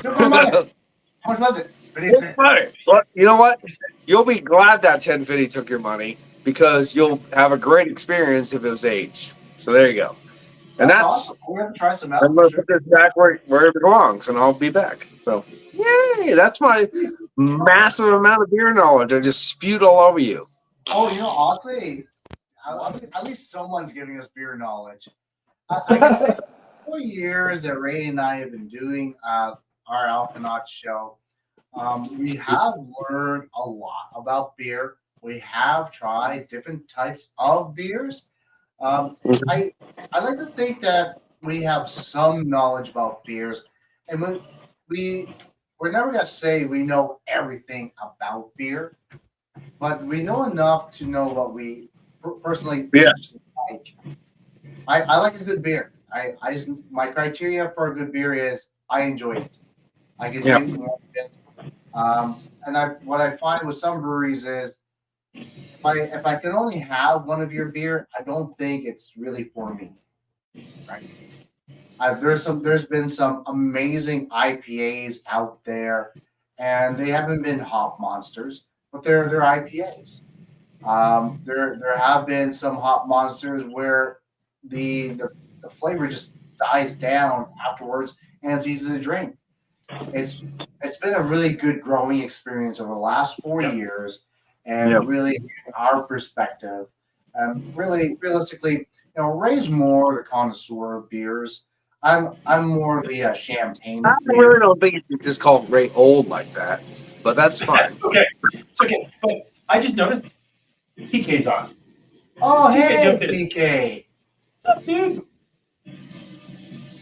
Took my money. How much was it? 50 cents. Well, you know what? You'll be glad that 1050 took your money because you'll have a great experience if it was aged. So there you go. And That's that's awesome. We're gonna try some out I'm for going to sure. put this back where it belongs, and I'll be back. So, yay! That's my massive amount of beer knowledge. I just spewed all over you. Oh, honestly, at least someone's giving us beer knowledge. I can say 4 years that Ray and I have been doing our Alconauts show. We have learned a lot about beer. We have tried different types of beers. I like to think that we have some knowledge about beers, and we're never gonna say we know everything about beer, but we know enough to know what we personally Yeah. each like. I like a good beer. I just my criteria for a good beer is I enjoy it. I can Yeah. drink more of it. And what I find with some breweries is if I can only have one of your beer, I don't think it's really for me. Right? There's been some amazing IPAs out there, and they haven't been hop monsters, but they're IPAs. There have been some hop monsters where the flavor just dies down afterwards, and it's easy to drink. It's it's been a really good growing experience over the last 4 Yep. years, Yep. and really our perspective. really, realistically, Ray's more the connoisseur of beers. I'm more the champagne. I really don't think you should just call Ray old like that, but that's fine. Okay, it's okay. But I just noticed TK's on. Oh, TK hey, jumped in. TK. What's up, dude?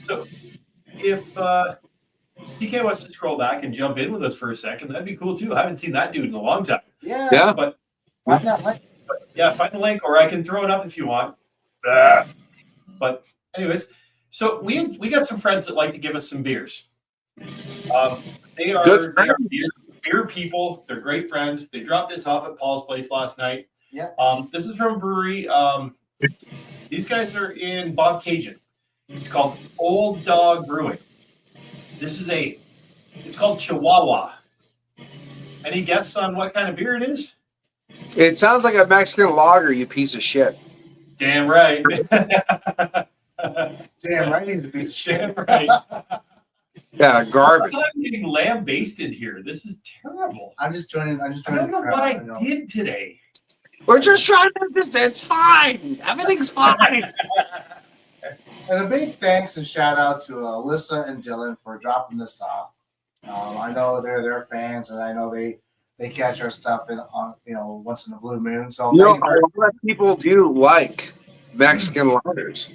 So if TK wants to scroll back and jump in with us for a second, that'd be cool too. I haven't seen that dude in a long time. Yeah. But Find that link. yeah, find the link, or I can throw it up if you want. But anyways, so we got some friends that like to give us some beers. They are beer people. They're great friends. They dropped this off at Paul's place last night. Yeah. This is from a brewery. These guys are in Bob Cajun. It's called Old Dog Brewing. It's called Chihuahua. Any guess on what kind of beer it is? It sounds like a Mexican lager, you piece of shit. Damn right. Damn right, he's a piece of shit. Damn right. Yeah, garbage. I'm getting lamb basted here. This is terrible. I'm just joining. I don't know what I did today. We're just trying to. It's fine. Everything's fine. And a big thanks and shout out to Alyssa and Dylan for dropping this off. I know they're their fans, and I know they catch our stuff on once in a blue moon. So A lot of people do like Mexican lagers.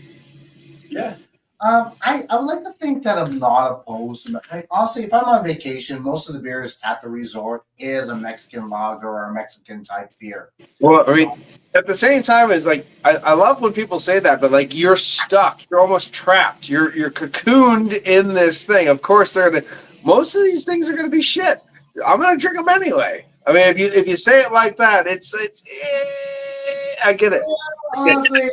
Yeah. I would like to think that I'm not opposed to honestly, if I'm on vacation, most of the beers at the resort is a Mexican lager or a Mexican type beer. Well, I mean, at the same time, it's like I love when people say that, but like you're stuck, you're almost trapped, you're cocooned in this thing. Of course, most of these things are gonna be shit. I'm gonna drink them anyway. I mean, if you say it like that, I get it. Honestly,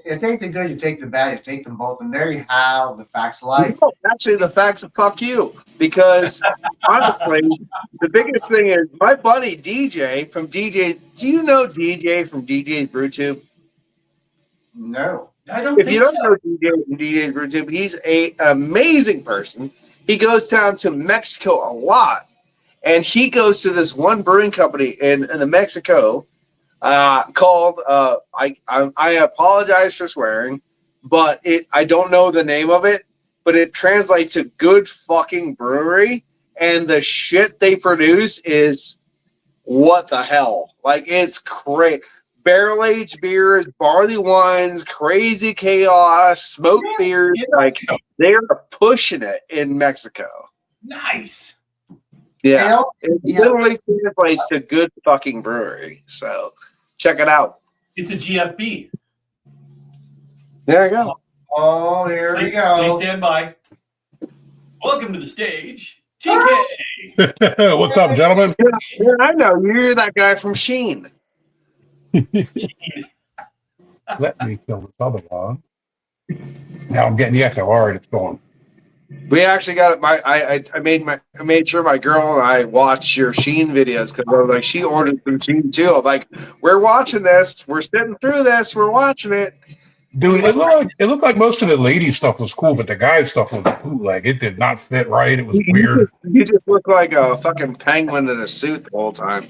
you take the good, you take the bad, you take them both, and there you have the facts of life. No, actually, the facts of fuck you, because honestly, the biggest thing is my buddy DJ from DJ. Do you know DJ from DJ's BrewTube? No, I don't If think you don't so. know DJ from DJ's BrewTube, he's an amazing person. He goes down to Mexico a lot, and he goes to this one brewing company in Mexico. Called I apologize for swearing, but I don't know the name of it, but it translates to good fucking brewery, and the shit they produce is what the hell. Like, it's great. Barrel aged beers, barley wines, crazy chaos, smoked beers. Like, they're pushing it in Mexico. Nice. Yeah. It literally translates to good fucking brewery. So check it out. It's a GFB. There you go. Oh, here we Please go. stand by. Welcome to the stage, TK. What's up, gentlemen? Yeah, I know. You're that guy from Sheen. Let me kill this other one. Now I'm getting the echo. All right, it's going. We actually got it. I made sure my girl and I watch your Sheen videos because like she ordered from Sheen too. I'm like, we're watching this. We're sitting through this. We're watching it. Dude, it looked like most of the lady stuff was cool, but the guy stuff was bootleg. It did not fit right. It was weird. You just look like a fucking penguin in a suit the whole time.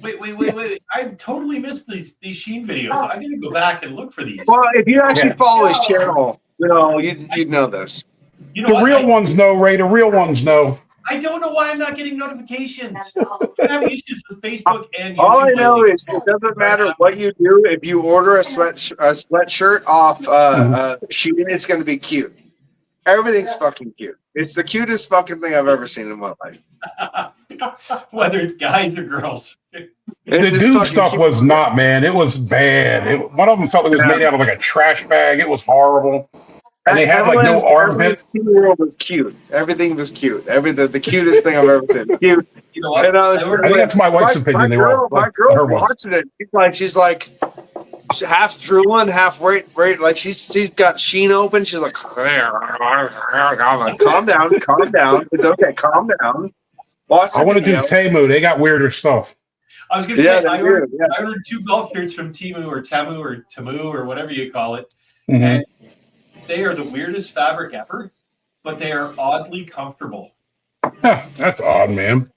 Wait. I totally missed these Sheen videos. I'm going to go back and look for these. Well, if you actually follow his channel, you'd know this. You know The what? real ones know, Ray. The real ones know. I don't know why I'm not getting notifications. I'm having issues with Facebook and YouTube. All I know lately. is it doesn't matter what you do. If you order a sweatshirt off Shein, it's going to be cute. Everything's fucking cute. It's the cutest fucking thing I've ever seen in my life. Whether it's guys or girls. The dude stuff was not, man. It was bad. One of them felt like it was made out of like a trash bag. It was horrible. And they had like no armpits. The world was cute. Everything was cute. The cutest thing I've ever seen. Cute. You know what? I think that's my wife's opinion. My girl watching it. She's like half drooling, half right. Like she's got Sheen open. She's like, I'm like, calm down. It's okay. Calm down. Watch. I want to do Temu. They got weirder stuff. I was going to say, I ordered 2 golf shirts from Temu or Tamu or whatever you call it. Mm-hmm. And they are the weirdest fabric ever, but they are oddly comfortable. Huh, that's odd, man.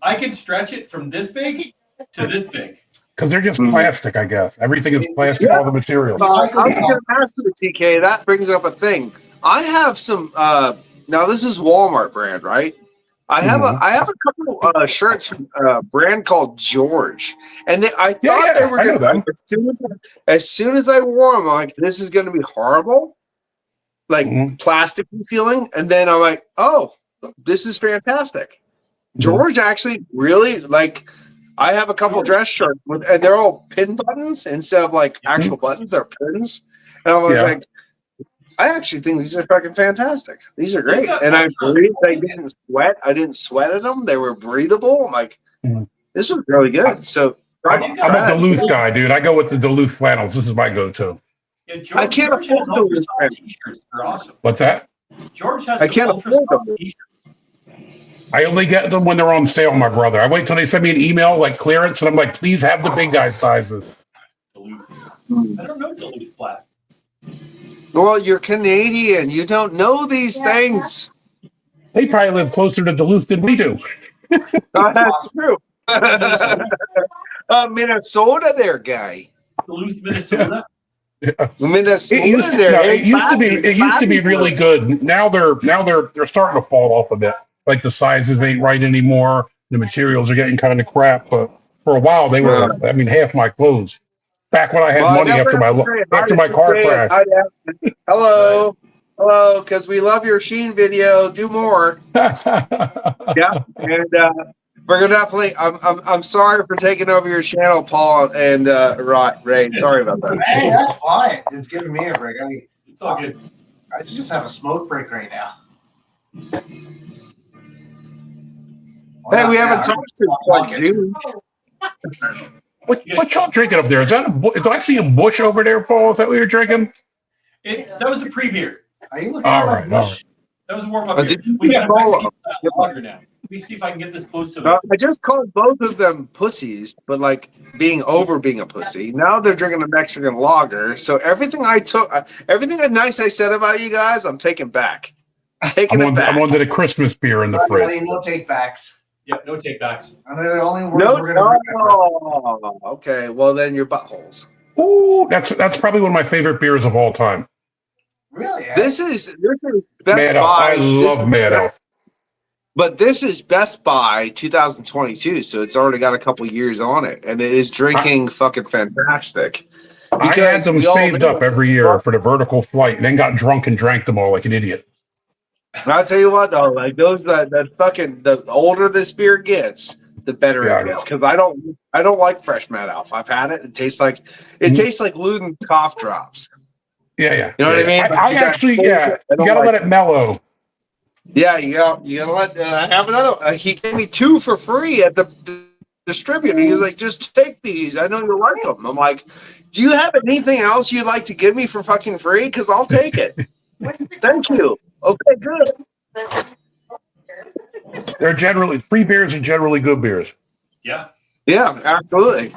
I can stretch it from this big to this big. because they're just Mhm. plastic, I guess. Everything is plastic, Yeah. all the materials. I was going to ask you, TK. That brings up a thing. I have some. Now this is Walmart brand, right? I have Mhm. a couple shirts from a brand called George, and I Yeah, thought they yeah, were I know going them. to. As soon as I wore them, I'm like, this is going to be horrible, like Mhm. plasticky feeling. And then I'm like, oh, this is fantastic. George actually really like. I have a couple dress shirts, and they're all pin buttons instead of like actual buttons. They're pins, and I was Yeah. like, I actually think these are fucking fantastic. These are They've great, got and I ultra- breathed. They didn't sweat. I didn't sweat in them. They were breathable. I'm like, Mhm. this was really good. So I'm, They've I'm got a try that. Duluth guy, dude. I go with the Duluth flannels. This is my go-to. Yeah, I George, can't George afford has those. ultra soft t-shirts. They're awesome. What's that? George has I some can't ultra afford soft them. t-shirts. I only get them when they're on sale, my brother. I wait till they send me an email like clearance, and I'm like, please have the big guy sizes. Duluth. I don't know Duluth black. Well, you're Canadian. You don't know these things. They probably live closer to Duluth than we do. That's true. Minnesota. Minnesota, there, guy. Duluth, Minnesota. Minnesota, there. It used to be really good. Now they're starting to fall off a bit. Like the sizes ain't right anymore. The materials are getting kind of crap. But for a while they were, I mean, half my clothes. Back when I had Well, I money never have to say hi after to my car TK. crash. Hello, hello, because we love your Sheen video. Do more. Yeah, and we're gonna definitely. I'm sorry for taking over your channel, Paul and Ray. Sorry about that. Hey, that's fine. It's giving me a break. It's all good. I just have a smoke break right now. Hey, we haven't talked since like June. What y'all drinking up there? Is that did I see a bush over there, Paul? Is that what you're drinking? That was a pre-beer. Are you looking All at right, a bush? That was a warm-up Oh, beer. did you We got a follow? Mexican style lager now. Let me see if I can get this close to I just called both of them pussies, but like being a pussy. Now they're drinking a Mexican lager. So everything everything nice I said about you guys, I'm taking back. Taking it back. I'm on to the Christmas beer in the Sorry, fridge. buddy, no take backs. Yeah, no take backs. And they're the only words we're gonna remember. Okay. Well, then your buttholes. Ooh, that's probably one of my favorite beers of all time. Really? Eh? This is Best Mad Elf. Buy. I love Mad Elf. But this is Best Buy 2022, so it's already got a couple years on it, and it is drinking fucking fantastic. I had them saved up every year for the vertical flight, and then got drunk and drank them all like an idiot. And I'll tell you what, though, like those that fucking the older this beer gets, the better it gets. Because I don't like fresh Mad Elf. I've had it. It tastes like Luden cough drops. Yeah. You know what I mean? I actually, you gotta let it mellow. Yeah, you gotta let. I have another. He gave me 2 for free at the distributor. He was like, "Just take these. I know you like them." I'm like, "Do you have anything else you'd like to give me for fucking free? Because I'll take it." Thank you. Okay, good. They're generally free beers are generally good beers. Yeah, Yeah, absolutely.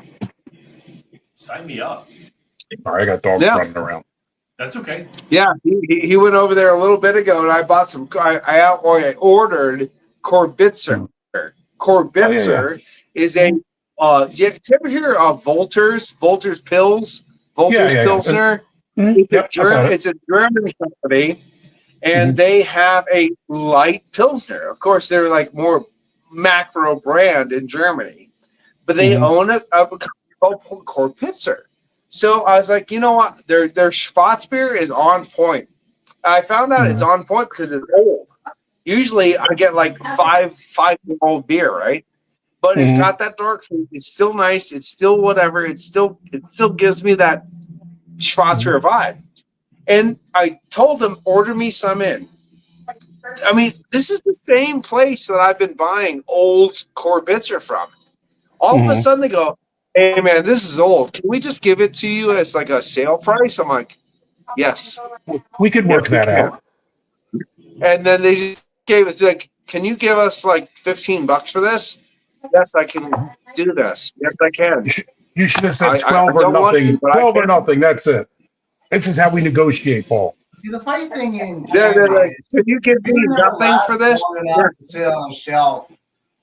sign me up. All right, I got dogs running around. That's okay. Yeah, he went over there a little bit ago, and I bought some. I ordered Korbitzer. Korbitzer is a. Do you ever hear of Volter's Pills? Volter's Pilsner. It's a German company, and they have a light Pilsner. Of course, they're like more macro brand in Germany, but they own a company called Korbitzer. So I was like, you know what? Their Schwarzbier is on point. I found out it's on point because it's old. Usually I get like 5-year-old beer, right? But it's got that dark fruit. It's still nice. It's still whatever. It still gives me that Schwarzbier vibe. And I told them, order me some in. I mean, this is the same place that I've been buying old Korbitzer from. All of a sudden they go, "Hey man, this is old. Can we just give it to you as like a sale price?" I'm like, "Yes, we could work that out." And then they just gave us like, "Can you give us like $15 for this?" Yes, I can do this. Yes, I can. You should have said 12 or nothing. 12 or nothing. That's it. This is how we negotiate, Paul. See, the funny thing in Can you give me nothing for this? Sit on a shelf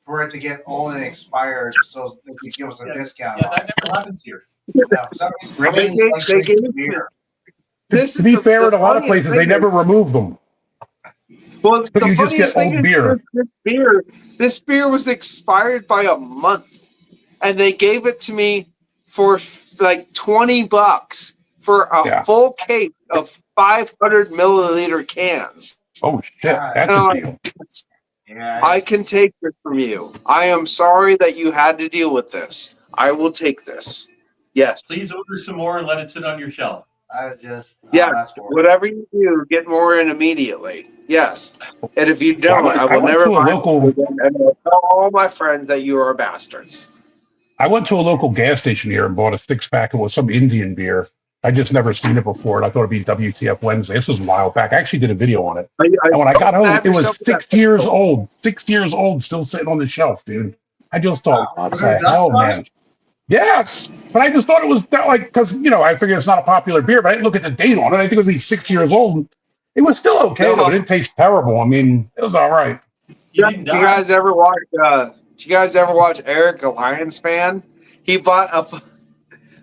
for it to get old and expired, so they could give us a discount. Yeah, that never happens here. Yeah, for some reason, They Rain's gave- like they drinking gave- beer. This To is be the fair, in a lot of funniest places, they thing never is- remove them. Well, But the you just funniest get thing old is beer. this beer was expired by a month, and they gave it to me for like $20 for a Yeah. full case of 500 milliliter cans. Oh shit, that's And a I'm like, deal. Yeah, I can take this from you. I am sorry that you had to deal with this. I will take this. Yes. Please order some more and let it sit on your shelf. I just Yeah, that's horrible. whatever you do, get more in immediately. Yes. And if you Well, don't, I I will went never to a buy local- it again, and I'll tell all my friends that you are bastards. I went to a local gas station here and bought a 6-pack. It was some Indian beer. I just never seen it before, and I thought it'd be WTF Wednesday. This was a while back. I actually did a video on it. And when I got home, it was 6 years old. 6 years old, still sitting on the shelf, dude. I just thought, what Was the there dust hell, on man? it? Yes, but I just thought it was like, because I figured it's not a popular beer, but I didn't look at the date on it. I think it would be 6 years old. It was still okay, No. though. It didn't taste terrible. I mean, it was all right. You Did didn't you die. guys ever watch? Did you guys ever watch Eric, a Lions fan? He bought a.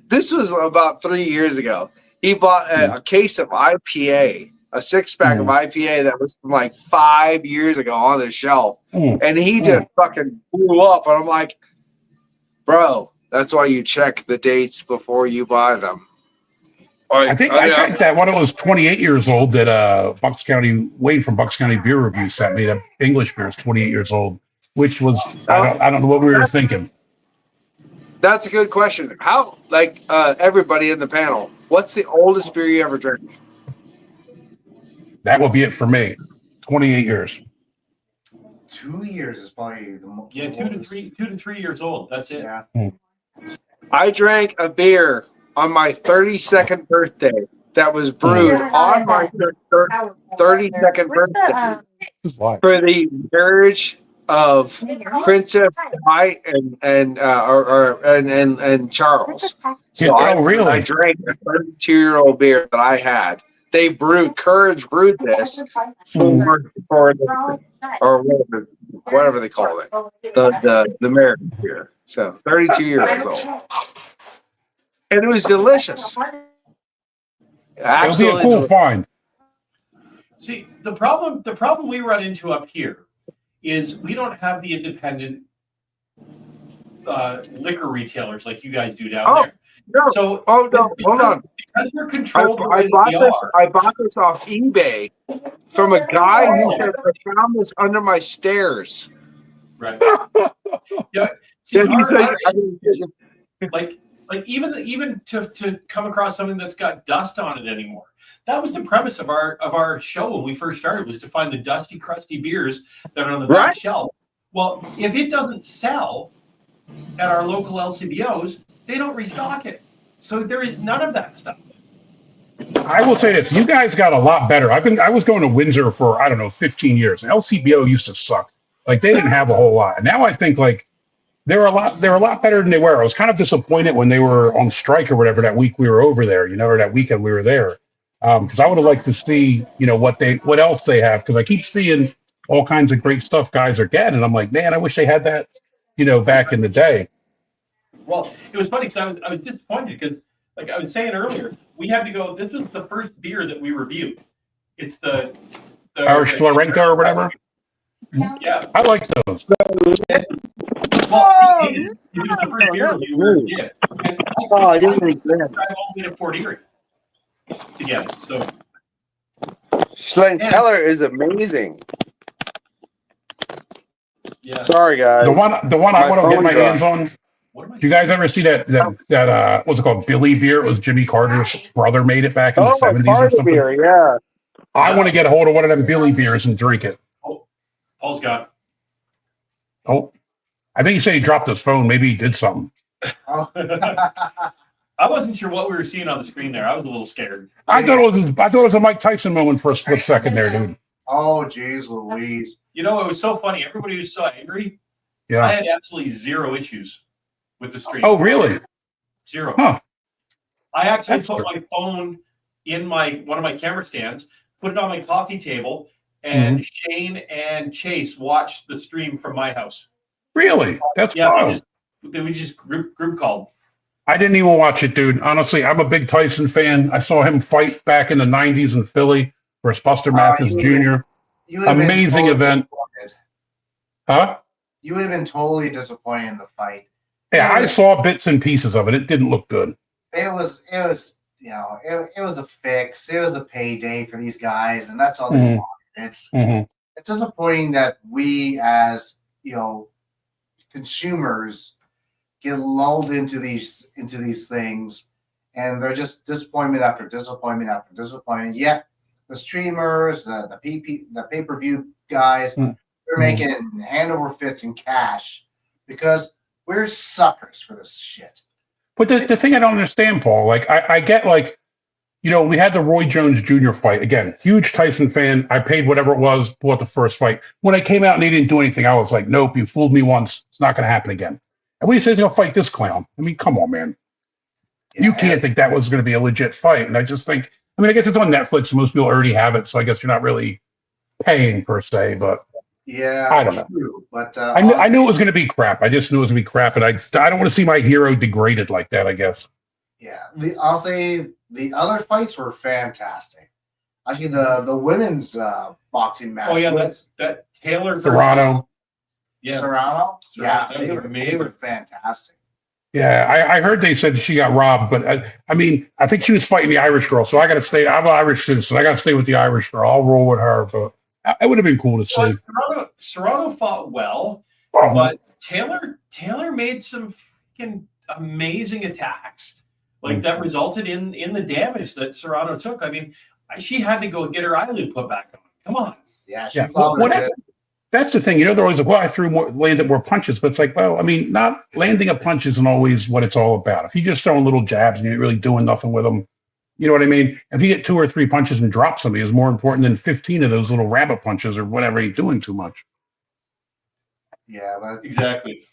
This was about 3 years ago. He bought a case of IPA, a 6-pack of IPA that was from like 5 years ago on the shelf, and he just fucking blew up. And I'm like, bro, that's why you check the dates before you buy them. I think I checked that when it was 28 years old. That Bucks County Wade from Bucks County Beer Review sent me. That English beer is 28 years old, which was I don't know what we were thinking. That's a good question. How, like, everybody in the panel, what's the oldest beer you ever drank? That will be it for me. 28 years. 2 years is probably the most. Yeah, 2 to 3 years old. That's it. Yeah. I drank a beer on my 32nd birthday that was brewed on my 32nd birthday This is why. for the marriage of Princess Di and Charles. So I really? drank a 32-year-old beer that I had. They Courage brewed this for the, or whatever they call it, the marriage beer. So 32 years old, and it was delicious. It'll be Absolutely a cool delicious. find. See, the problem we run into up here is we don't have the independent liquor retailers like you guys do down there. No, So, hold on. because we're controlled the way I that bought we this. are. I bought this off eBay from a guy who said I found this under my stairs. Right. Yeah. See, Then he said, our issue is, like even to come across something that's got dust on it anymore. That was the premise of our show when we first started, was to find the dusty, crusty beers that are on the back Right. shelf. Well, if it doesn't sell at our local LCBOs, they don't restock it. So there is none of that stuff. I will say this: you guys got a lot better. I was going to Windsor for 15 years. LCBO used to suck. Like they didn't have a whole lot. And now I think like they're a lot better than they were. I was kind of disappointed when they were on strike or whatever that week we were over there, or that weekend we were there. Because I would have liked to see, what else they have. Because I keep seeing all kinds of great stuff guys are getting, and I'm like, man, I wish they had that, back in the day. Well, it was funny because I was disappointed because, like I was saying earlier, we had to go. This was the first beer that we reviewed. It's the Or Schlenkerla or whatever. Yeah. I like those. Well, it was the first beer review we ever did. And I didn't really drive all the way to Fort Erie to get it. So Schlenkerla is amazing. yeah. Sorry, guys. The one I want to get my hands on. What am I Do you guys ever see that what's it called, Billy beer? It was Jimmy Carter's brother made it back in the 70s or something. Beer, yeah. I want to get a hold of one of them Billy beers and drink it. Paul's got. Oh, I think he said he dropped his phone. Maybe he did something. I wasn't sure what we were seeing on the screen there. I was a little scared. I thought it was a Mike Tyson moment for a split second there, dude. Oh, geez, Louise. It was so funny. Everybody was so angry. I Yeah. had absolutely zero issues with the stream. Oh, really? Zero. Huh. I actually That's put my phone in one of my camera stands, put it on my coffee table, and Shane and Chase watched the stream from my house. Really? That's Yeah, wild. we just group called. I didn't even watch it, dude. Honestly, I'm a big Tyson fan. I saw him fight back in the '90s in Philly versus Buster Mathis Jr. You would have been Amazing totally event, disappointed. huh? You would have been totally disappointed in the fight. Yeah, It I was, saw bits and pieces of it. It didn't look good. it was a fix. It was a payday for these guys, and that's all they Mhm. wanted. hmm It's disappointing that we, as consumers, get lulled into these things, and they're just disappointment after disappointment after disappointment. Yet the streamers, the pay per view guys, they're making hand over fist in cash because we're suckers for this shit. But the thing I don't understand, Paul, like I get like, we had the Roy Jones Jr. fight. Again, huge Tyson fan. I paid whatever it was, bought the first fight. When I came out and he didn't do anything, I was like, nope, you fooled me once. It's not going to happen again. And when he says he'll fight this clown, I mean, come on, man. Yeah, You can't think that was going to be a legit fight. And I just think, I mean, I guess it's on Netflix. So most people already have it. So I guess you're not really paying per se, but yeah, I don't know. true. But I knew it was going to be crap. I just knew it was going to be crap. And I don't want to see my hero degraded like that, I guess. yeah, I'll say the other fights were fantastic. Actually, the women's boxing match. Oh yeah, that Taylor versus Serrano. Yeah, Serrano. Yeah, That was amazing. they were fantastic. Yeah, I heard they said she got robbed, but I mean, I think she was fighting the Irish girl. So I got to stay. I'm an Irish citizen. I got to stay with the Irish girl. I'll roll with her. But it would have been cool to see. Serrano fought well, Oh, but Taylor made some freaking amazing attacks, like that resulted in the damage that Serrano took. I mean, she had to go get her eyelid put back on. Come on. Yeah, she yeah. fought Well, good. that's the thing. They're always like, well, I landed more punches. But it's like, well, I mean, not landing a punch isn't always what it's all about. If you're just throwing little jabs and you're really doing nothing with them, you know what I mean? If you get 2 or 3 punches and drop somebody, is more important than 15 of those little rabbit punches or whatever you're doing too much. Yeah, but Exactly.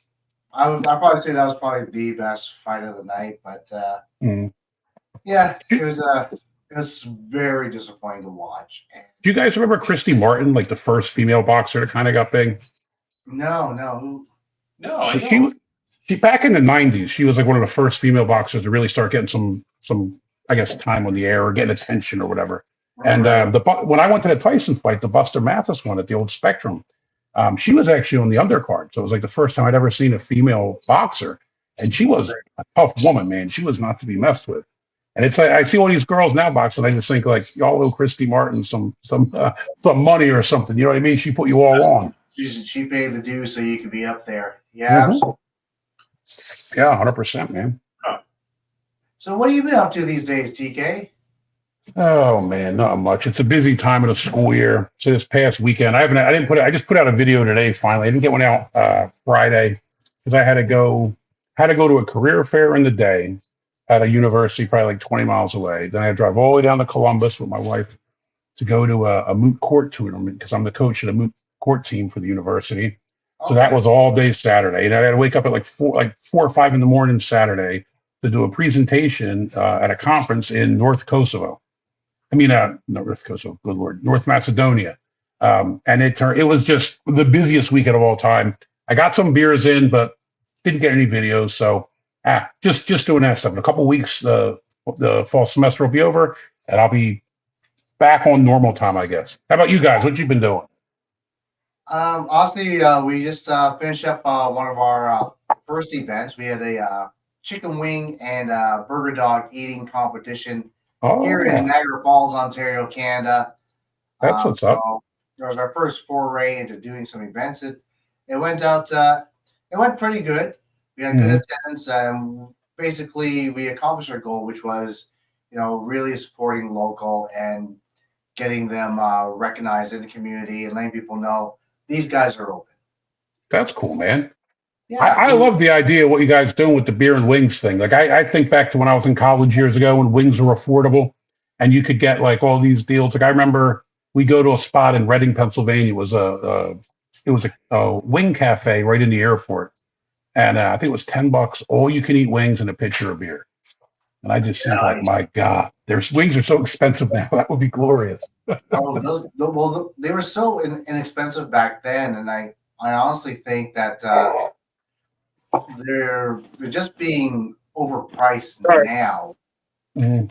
I'd probably say that was probably the best fight of the night. But Mm. yeah, it was very disappointing to watch. And Do you guys remember Christy Martin, like the first female boxer that kind of got big? no, No, So I don't. she back in the '90s, she was like one of the first female boxers to really start getting some I guess time on the air or getting attention or whatever. And when I went to the Tyson fight, the Buster Mathis one at the old Spectrum, she was actually on the undercard. So it was like the first time I'd ever seen a female boxer, and she was a tough woman, man. She was not to be messed with. And it's like I see all these girls now boxing. I just think like y'all owe Christy Martin some money or something. You know what I mean? She put you all on. she paid the dues so you could be up there. Yeah. Mhm. Yeah, 100%, man. So what have you been up to these days, TK? Oh man, not much. It's a busy time of the school year. So this past weekend, I just put out a video today. Finally, I didn't get one out Friday because I had to go to a career fair in the day at a university, probably like 20 miles away. Then I had to drive all the way down to Columbus with my wife to go to a moot court tournament because I'm the coach of the moot court team for the university. So that was all day Saturday, and I had to wake up at like 4 or 5 in the morning Saturday to do a presentation at a conference in North Kosovo. I mean, not North Kosovo, good Lord, North Macedonia. And it was just the busiest weekend of all time. I got some beers in, but didn't get any videos. So just doing that stuff. In a couple of weeks, the fall semester will be over, and I'll be back on normal time, I guess. How about you guys? What you been doing? Honestly, we just finished up one of our first events. We had a chicken wing and burger dog eating competition here in Niagara Falls, Ontario, Canada. That's what's up. So it was our first foray into doing some events. It went pretty good. We had good attendance, and basically we accomplished our goal, which was, really supporting local and getting them recognized in the community and letting people know these guys are open. That's cool, man. Yeah, I love the idea of what you guys doing with the beer and wings thing. Like I think back to when I was in college years ago when wings were affordable and you could get like all these deals. Like I remember we go to a spot in Reading, Pennsylvania. It was a wing cafe right in the airport. And I think it was $10, all you can eat wings and a pitcher of beer. And I just think like, my God, wings are so expensive now. That would be glorious. they were so inexpensive back then. And I honestly think that they're just being overpriced Sorry. now. Mm.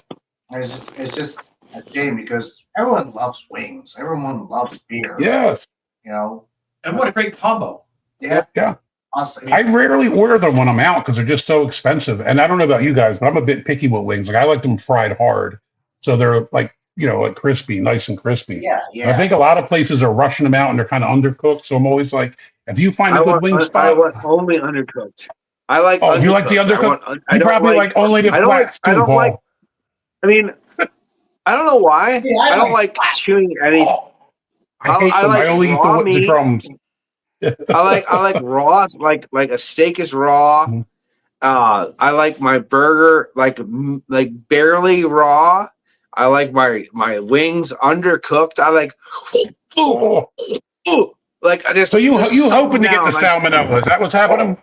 It's just a shame because everyone loves wings. Everyone loves beer. Yes. You know. And what a great combo. Yeah. Yeah. Honestly. I rarely order them when I'm out because they're just so expensive. And I don't know about you guys, but I'm a bit picky with wings. Like I like them fried hard, so they're like like crispy, nice and crispy. Yeah. And I think a lot of places are rushing them out and they're kind of undercooked. So I'm always like, if you find a good wing I spot, want only undercooked. I like oh, undercooked. you like the undercooked? I You don't probably like only the flats I too, don't like. Paul. I mean, I don't know why. Yeah, I don't like chewing any. Oh, I hate I them. I like only eat raw the meat. drums. I like raw. Like a steak is raw. Mhm. I like my burger like barely raw. I like my wings undercooked. I like. Oh. Like I just. So you just suck hoping to them get the down, like, salmonella? Is that what's happening?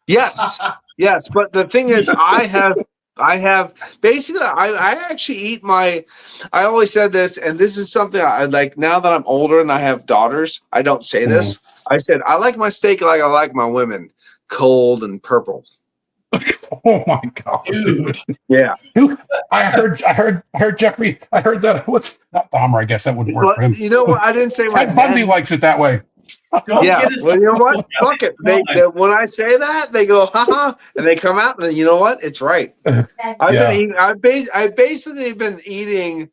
yes, yes. But the thing is, I have basically I actually eat my. I always said this, and this is something I like now that I'm older and I have daughters. I don't say this. I said I like my steak like I like my women, cold and purple. Oh my god, Dude. Yeah. I heard Jeffrey. I heard that. What's not Dahmer? I guess that wouldn't work But for him. you know what? I didn't say my Ted Bundy men. likes it that way. Go Yeah. get us Well, you know what? some- Fuck it. They when I say that, they go, haha, and they come out, and you know what? It's right. I've Yeah. been eating. I've basically been eating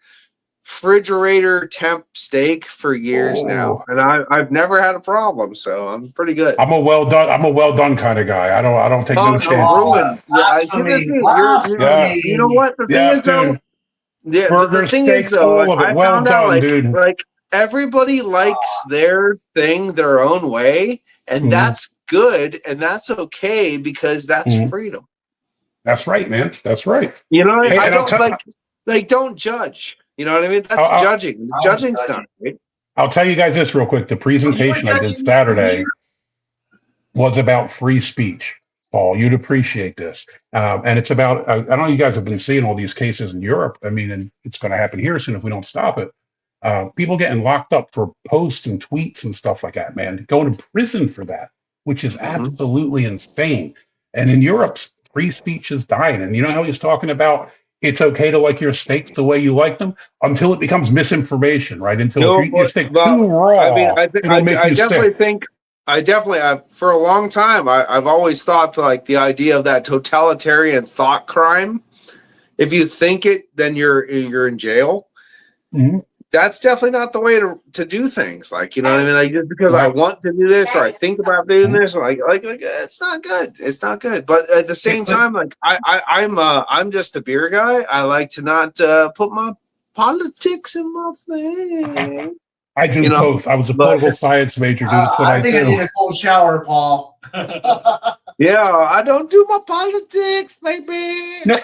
refrigerator temp steak for years now, and I've never had a problem, so I'm pretty good. I'm a well done kind of guy. I don't take no no, chances. ruin. Blasphemy, blasphemy. You know what? The thing Yeah, is, though, dude. the Burger, thing is, steaks, though, all of it. I Well found out, done, dude. like everybody likes their thing their own way, and Mhm. that's good, and that's okay because that's Mhm. freedom. That's right, man. That's right. You know, Hey, I and I'll don't tell- like don't judge. You know what I mean? That's I'll- judging. Judging's not right. I'll tell you guys this real quick. The presentation I did Saturday was about free speech. Paul, you'd appreciate this. And it's about, I know you guys have been seeing all these cases in Europe. I mean, and it's going to happen here soon if we don't stop it. People getting locked up for posts and tweets and stuff like that, man, going to prison for that, which is absolutely insane. And in Europe, free speech is dying. And you know how he's talking about it's okay to like your steaks the way you like them until it becomes misinformation, right? Until if you eat your steak too raw, I mean, it'll make I you definitely sick. think. I definitely, for a long time, I've always thought like the idea of that totalitarian thought crime. If you think it, then you're in jail. Mhm. That's definitely not the way to do things. Like, you know what I mean? Like just because I No. want to do this or I think about doing this, like it's not good. It's not good. But at the same time, like I'm just a beer guy. I like to not put my politics in my thing. I do You know, both. I was a but- political science major, dude. That's what I think I do. need a cold shower, Paul. Yeah, I don't do my politics, baby. No,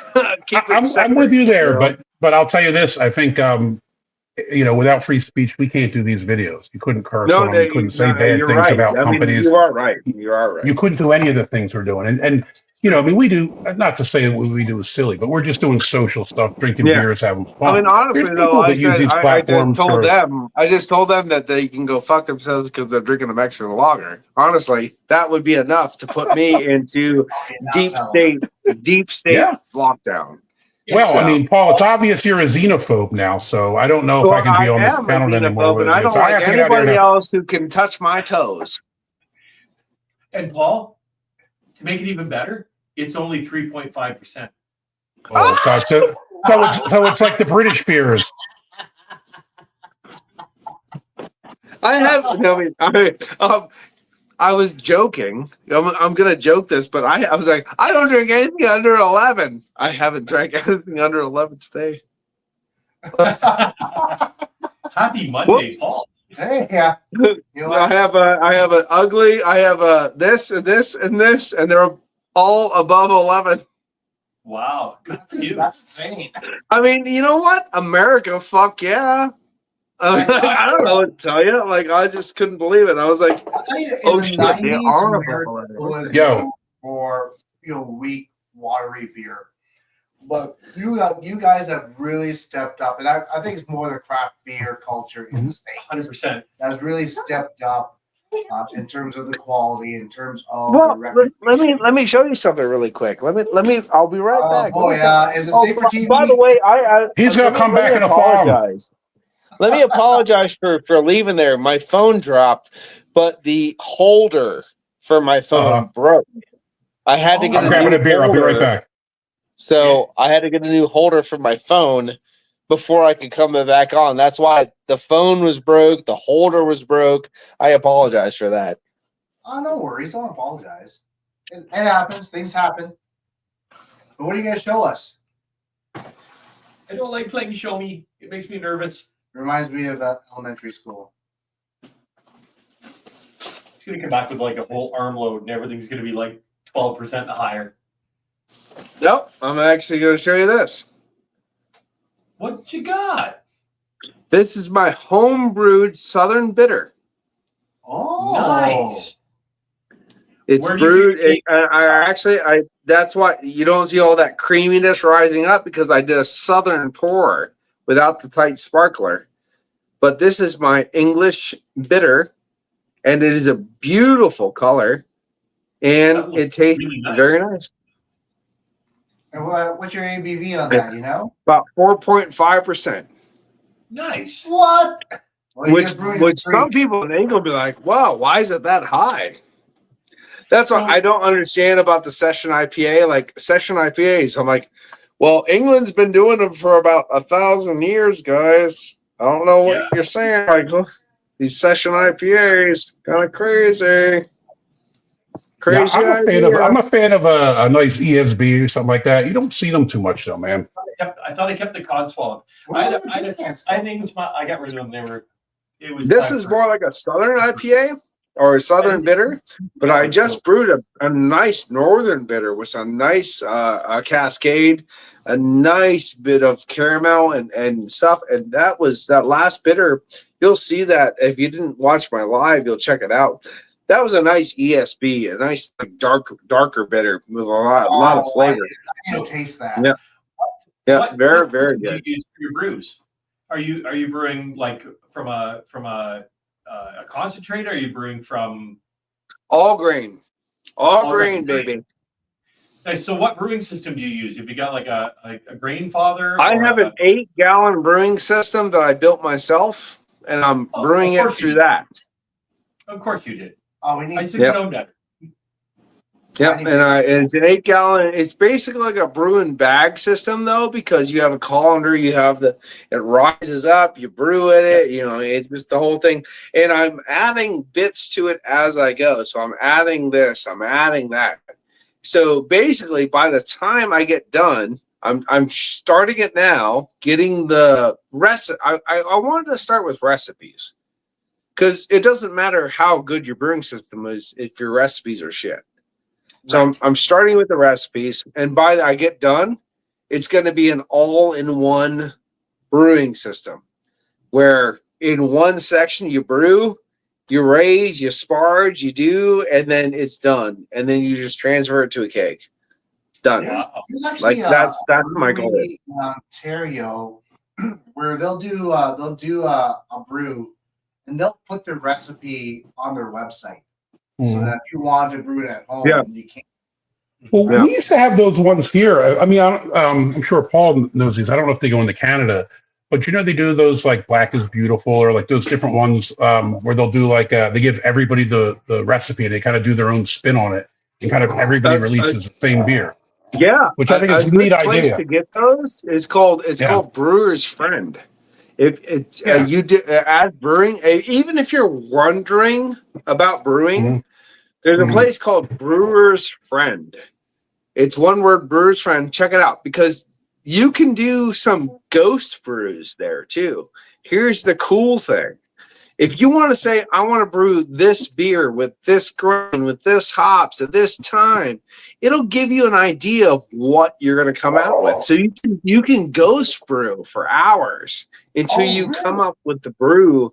Keep it I'm separate, with you there, you know? but I'll tell you this. I think without free speech, we can't do these videos. You couldn't curse on them. You couldn't say bad you're things right. about I mean, companies. you are right. You are right. You couldn't do any of the things we're doing. And I mean, we do, not to say what we do is silly, but we're just doing social stuff, drinking Yeah. beers, having fun. I mean, honestly, There's though, people I that use said these I platforms just told them that they can go fuck themselves because they're drinking a Mexican lager. Honestly, that would be enough to put me into deep state Yeah. lockdown. Well, I mean, Paul, it's obvious you're a xenophobe now, so I don't know if I can be on this am a panel anymore. xenophobe, with and I you. don't So like have to get out of here anybody now. else who can touch my toes. And Paul, to make it even better, it's only 3.5%. Oh, God. So it's like the British beers. I was joking. I'm gonna joke this, but I was like, I don't drink anything under 11. I haven't drank anything under 11 today. Happy Monday, Whoops. Paul. Hey, yeah. I have an ugly. I have a this and this and this, and they're all above 11. Wow, good for you. That's insane. I mean, you know what? America, fuck yeah. I don't know what to tell you. Like, I just couldn't believe it. I was like, I'll tell you, in oh, the shit, 90s, they are America above 11. was Yo. known for weak, watery beer. But you guys have really stepped up, and I think it's more the craft beer culture in the state 100%. that has really stepped up in terms of the quality, in terms of the Well, reputation. let me show you something really quick. Let me. I'll be right Oh back. Let boy, me come- is it oh, safe for by the TV? way, He's gonna come let me back in a farm. apologize. Let me apologize for leaving there. My phone dropped, but the holder for my phone broke. I had to get I'm a grabbing new a beer. I'll be right holder. back. So I had to get a new holder for my phone before I could come back on. That's why the phone was broke, the holder was broke. I apologize for that. Oh, no worries. Don't apologize. It happens. Things happen. But what are you going to show us? I don't like playing show me. It makes me nervous. Reminds me of elementary school. It's gonna come back with like a whole armload, and everything's gonna be like 12% higher. Nope, I'm actually going to show you this. What you got? This is my home brewed Southern Bitter. Oh, Nice. It's Where do you brewed. take- I that's why you don't see all that creaminess rising up because I did a Southern pour without the tight sparkler. But this is my English bitter, and it is a beautiful color, That and looks it tastes really nice. very nice. and what's your ABV on that? You know About 4.5%. Nice. what? Well, you Which just brewed which it some free. people in England will be like, wow, why is it that high? That's what So- I don't understand about the session IPA. Like session IPAs, I'm like, well, England's been doing them for about 1,000 years, guys. I don't know what Yeah. you're saying, Michael. These session IPAs, kind of crazy. Yeah, Crazy idea. I'm a fan of a nice ESB or something like that. You don't see them too much though, man. I thought I kept the cod swallowed. I think it's I got rid of them. This is more like a Southern IPA or a Southern bitter, but I just brewed a nice Northern bitter with a nice a Cascade, a nice bit of caramel and stuff. And that last bitter. You'll see that if you didn't watch my live, you'll check it out. That was a nice ESB, a nice like, darker bitter with a lot of flavor. I can taste that. Yeah. Yeah, very what very system do good. you use for your brews? Are you brewing like from a concentrate? Or are you brewing from All grain, all grain, grain, baby. Okay, so what brewing system do you use? Have you got like a grain father? I or have an 8-gallon brewing system that I built myself, and I'm brewing it through that. Of course you did. Oh, we I need. should have known that. Yep, and it's an 8-gallon. It's basically like a brew and bag system, though, because you have a colander. You have it rises up. You brew at it. You know, it's just the whole thing. And I'm adding bits to it as I go. So I'm adding this. I'm adding that. So basically, by the time I get done, I'm starting it now. Getting the recipe. I wanted to start with recipes because it doesn't matter how good your brewing system is if your recipes are shit. So I'm starting with the recipes, and by the I get done, it's going to be an all-in-one brewing system, where in one section you brew, you raise, you sparge, you do, and then it's done, and then you just transfer it to a keg. It's done. There's actually that's my goal. in Ontario where they'll do a brew, and they'll put their recipe on their website. So that if you want to brew it at home, you can. Well, we used to have those ones here. I mean, I'm sure Paul knows these. I don't know if they go into Canada, but you know they do those like Black is Beautiful or like those different ones where they'll do like they give everybody the recipe and they kind of do their own spin on it and kind of everybody releases the same beer. Yeah, which I think is a neat place idea. to get those is called Brewer's Friend. If it's you do add brewing, even if you're wondering about brewing, there's a place called Brewer's Friend. It's one word, Brewer's Friend. Check it out because you can do some ghost brews there too. Here's the cool thing. If you want to say, I want to brew this beer with this grain, with this hops at this time, it'll give you an idea of what you're going to come out with. So you can ghost brew for hours until you come up with the brew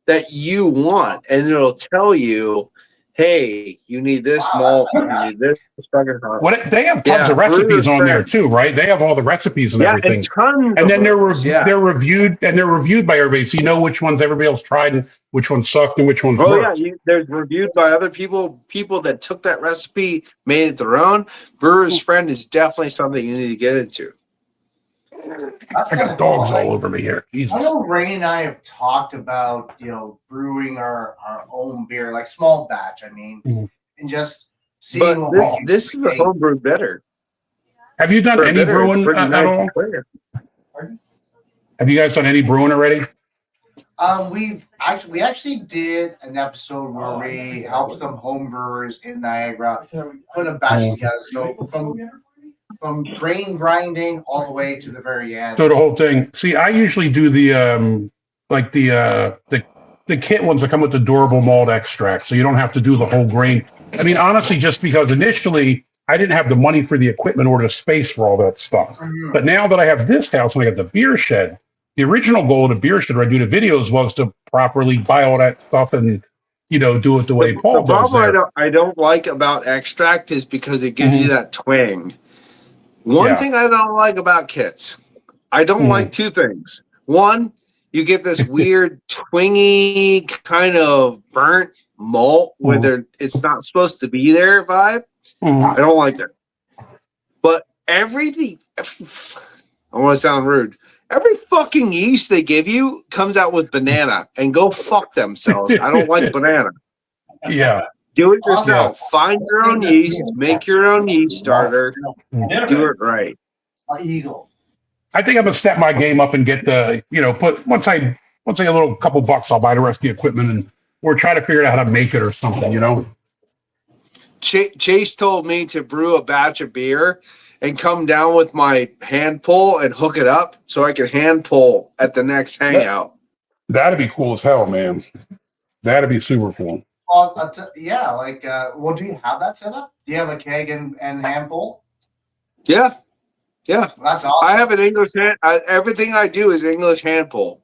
that you want. And it'll tell you, hey, you need this Wow, malt, that's you fantastic. need this fucking hot. They have tons Yeah, of recipes Brewer's on there Friend. too, right? They have all the recipes and Yeah, and everything. tons And of then those. Yeah. they're reviewed by everybody, so you know which ones everybody else tried and which ones sucked and which ones Oh yeah, worked. there's reviewed by other people that took that recipe, made it their own. Brewer's Friend is definitely something you need to get into. That's I kind got of cool. dogs all over me here. I Jesus. know Ray and I have talked about, brewing our own beer, like small batch, Mhm. and just But seeing what this is a homebrew bitter. Have you done For a any bitter, it's brewing pretty at nice all? and clear. Have you guys done any brewing already? We actually did an episode where we helped some home brewers in Niagara put a batch together. So from grain grinding all the way to the very end. So the whole thing. See, I usually do the the kit ones that come with the durable malt extract, so you don't have to do the whole grain. I mean, honestly, just because initially I didn't have the money for the equipment or the space for all that stuff. But now that I have this house and I got the beer shed, the original goal of the beer shed where I do the videos was to properly buy all that stuff and do it the way The Paul does problem there. I don't like about extract is because it gives you that twang. One Yeah. thing I don't like about kits, I don't like two things. One, you get this weird twingy kind of burnt malt where it's not supposed to be there vibe. I don't like that. But everything, I want to sound rude. Every fucking yeast they give you comes out with banana, and go fuck themselves. I don't like banana. Yeah. Do it yourself. Find your own yeast. Make your own yeast starter. Do it right. Eagle. I think I'm gonna step my game up and get the once I get a little couple bucks, I'll buy the rest of the equipment and or try to figure out how to make it or something. Chase told me to brew a batch of beer and come down with my hand pull and hook it up so I can hand pull at the next hangout. That'd be cool as hell, man. That'd be super cool. Well, well, do you have that set up? Do you have a keg and hand pull? Yeah. Yeah. That's awesome. I have an English hand. Everything I do is English hand pull.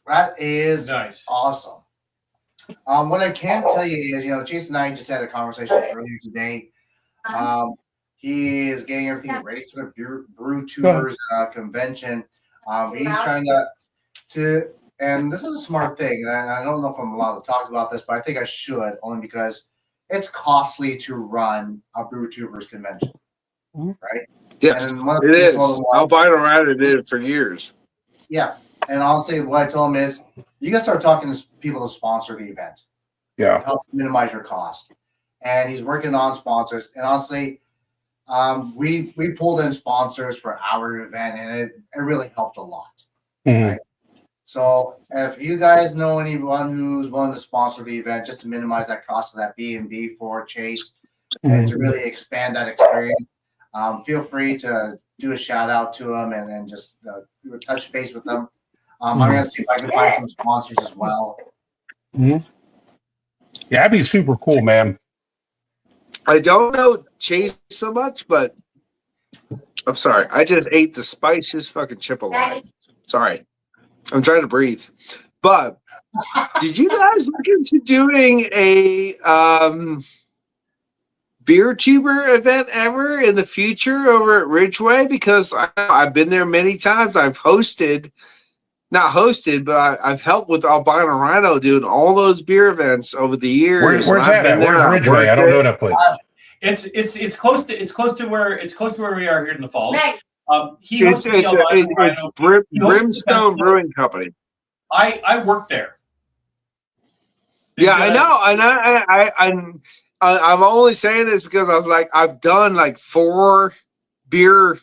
That is Nice. awesome. What I can tell you is, Jason and I just had a conversation earlier today. He is getting everything ready for the Brew Tubers convention. He's trying to, and this is a smart thing, and I don't know if I'm allowed to talk about this, but I think I should, only because it's costly to run a Brew Tubers convention, right? Yes, And it is. Albino Rider did it for years. Yeah, and honestly, what I told him is, you can start talking to people to sponsor the event. Yeah, help minimize your cost. And he's working on sponsors. And honestly, we pulled in sponsors for our event, and it really helped a lot. Right? So if you guys know anyone who's willing to sponsor the event, just to minimize that cost of that B&B for Chase, and to really expand that experience, feel free to do a shout out to them and then just touch base with them. I'm going to see if I can find some sponsors as well. Yeah, that'd be super cool, man. I don't know Chase so much, but I'm sorry. I just ate the spiciest fucking chip alive. Sorry. I'm trying to breathe. But did you guys look into doing a beer tuber event ever in the future over at Ridgeway? Because I've been there many times. I've hosted, not hosted, but I've helped with Albino Rhino doing all those beer events over the years. Where's that at? Where's Ridgeway? I don't know that place. It's close to where we are here in the Falls. It's Brimstone Brewing Company. I work there. Yeah, I know, and I'm only saying this because I was like, I've done like 4 beer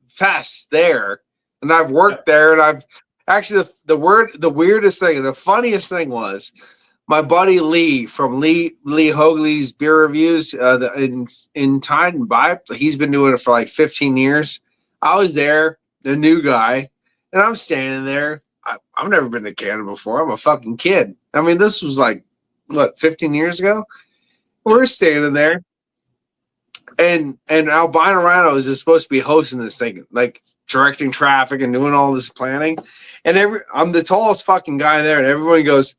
fests there, and I've worked there, and I've actually the weirdest thing, the funniest thing was my buddy Lee from Lee Hoagley's Beer Reviews in Tide and Bipe. He's been doing it for like 15 years. I was there, the new guy, and I'm standing there. I've never been to Canada before. I'm a fucking kid. I mean, this was like, what, 15 years ago? We're standing there, and Albino Rhino is supposed to be hosting this thing, like directing traffic and doing all this planning. And I'm the tallest fucking guy there, and everyone goes,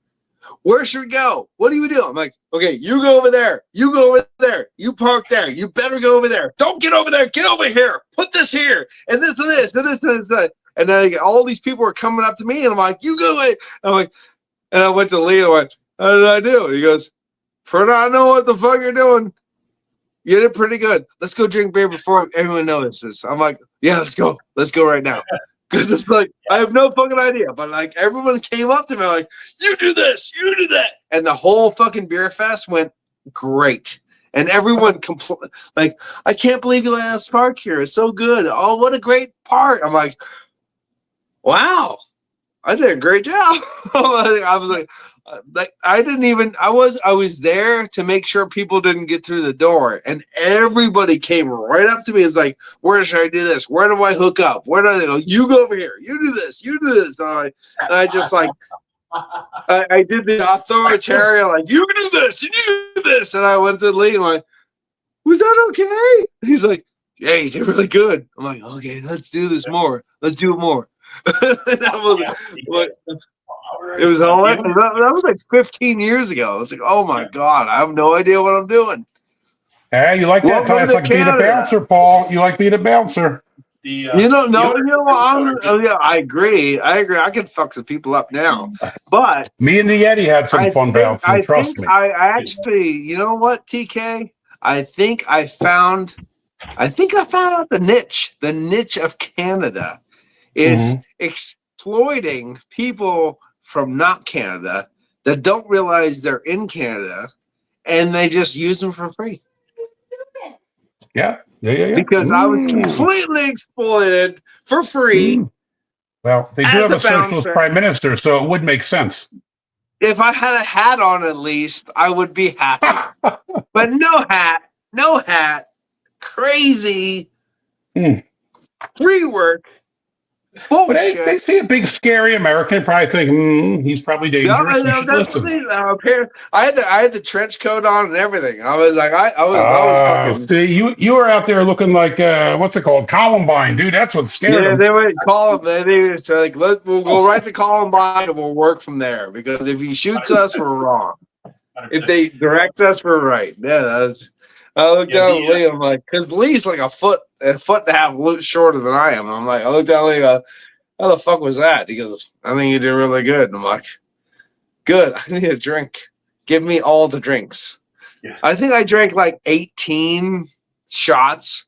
where should we go? What do we do? I'm like, okay, you go over there. You go over there. You park there. You better go over there. Don't get over there. Get over here. Put this here. And this and this and this and this. And then all these people were coming up to me, and I'm like, you go away. And I'm like, and I went to Lee and I went, how did I do? And he goes, for not know what the fuck you're doing, you did pretty good. Let's go drink beer before everyone notices. I'm like, yeah, let's go. Let's go right now. Because it's like, I have no fucking idea. But like, everyone came up to me like, you do this, you do that. And the whole fucking beer fest went great. And everyone like, I can't believe you let us park here. It's so good. Oh, what a great part. I'm like, wow, I did a great job. I was like, I was there to make sure people didn't get through the door, and everybody came right up to me. It's like, where should I do this? Where do I hook up? Where do I go? You go over here. You do this. You do this. And I just like, I did the authoritarian, like, you do this and you do this. And I went to Lee and like, was that okay? And he's like, yeah, you did really good. I'm like, okay, let's do this more. Let's do it more. That was all that was like 15 years ago. It's like, oh my God, I have no idea what I'm doing. Hey, you like that? It's like being a bouncer, Paul. You like being a bouncer. Yeah, I agree. I could fuck some people up now. But me and the Yeti had some fun bouncing, trust me. I actually, you know what, TK? I think I found out the niche of Canada is exploiting people from not Canada that don't realize they're in Canada, and they just use them for free. Yeah. Because I was completely exploited for free. Well, they do have a socialist prime minister, so it would make sense. If I had a hat on, at least, I would be happy. But no hat, crazy, free work. Bullshit. But they see a big, scary American, probably think, he's probably dangerous. I had the trench coat on and everything. I was like, I was fucking. See, you were out there looking like what's it called, Columbine, dude. That's what scared them. Yeah, they went Columbine. They were like, we'll go right to Columbine and we'll work from there. Because if he shoots us, we're wrong. 100%. If they direct us, we're right. Yeah, I looked down at Lee. I'm like, because Lee's like a foot and a half shorter than I am. I'm like, I looked down at Lee. How the fuck was that? He goes, I think you did really good. And I'm like, good. I need a drink. Give me all the drinks. Yeah. I think I drank like 18 shots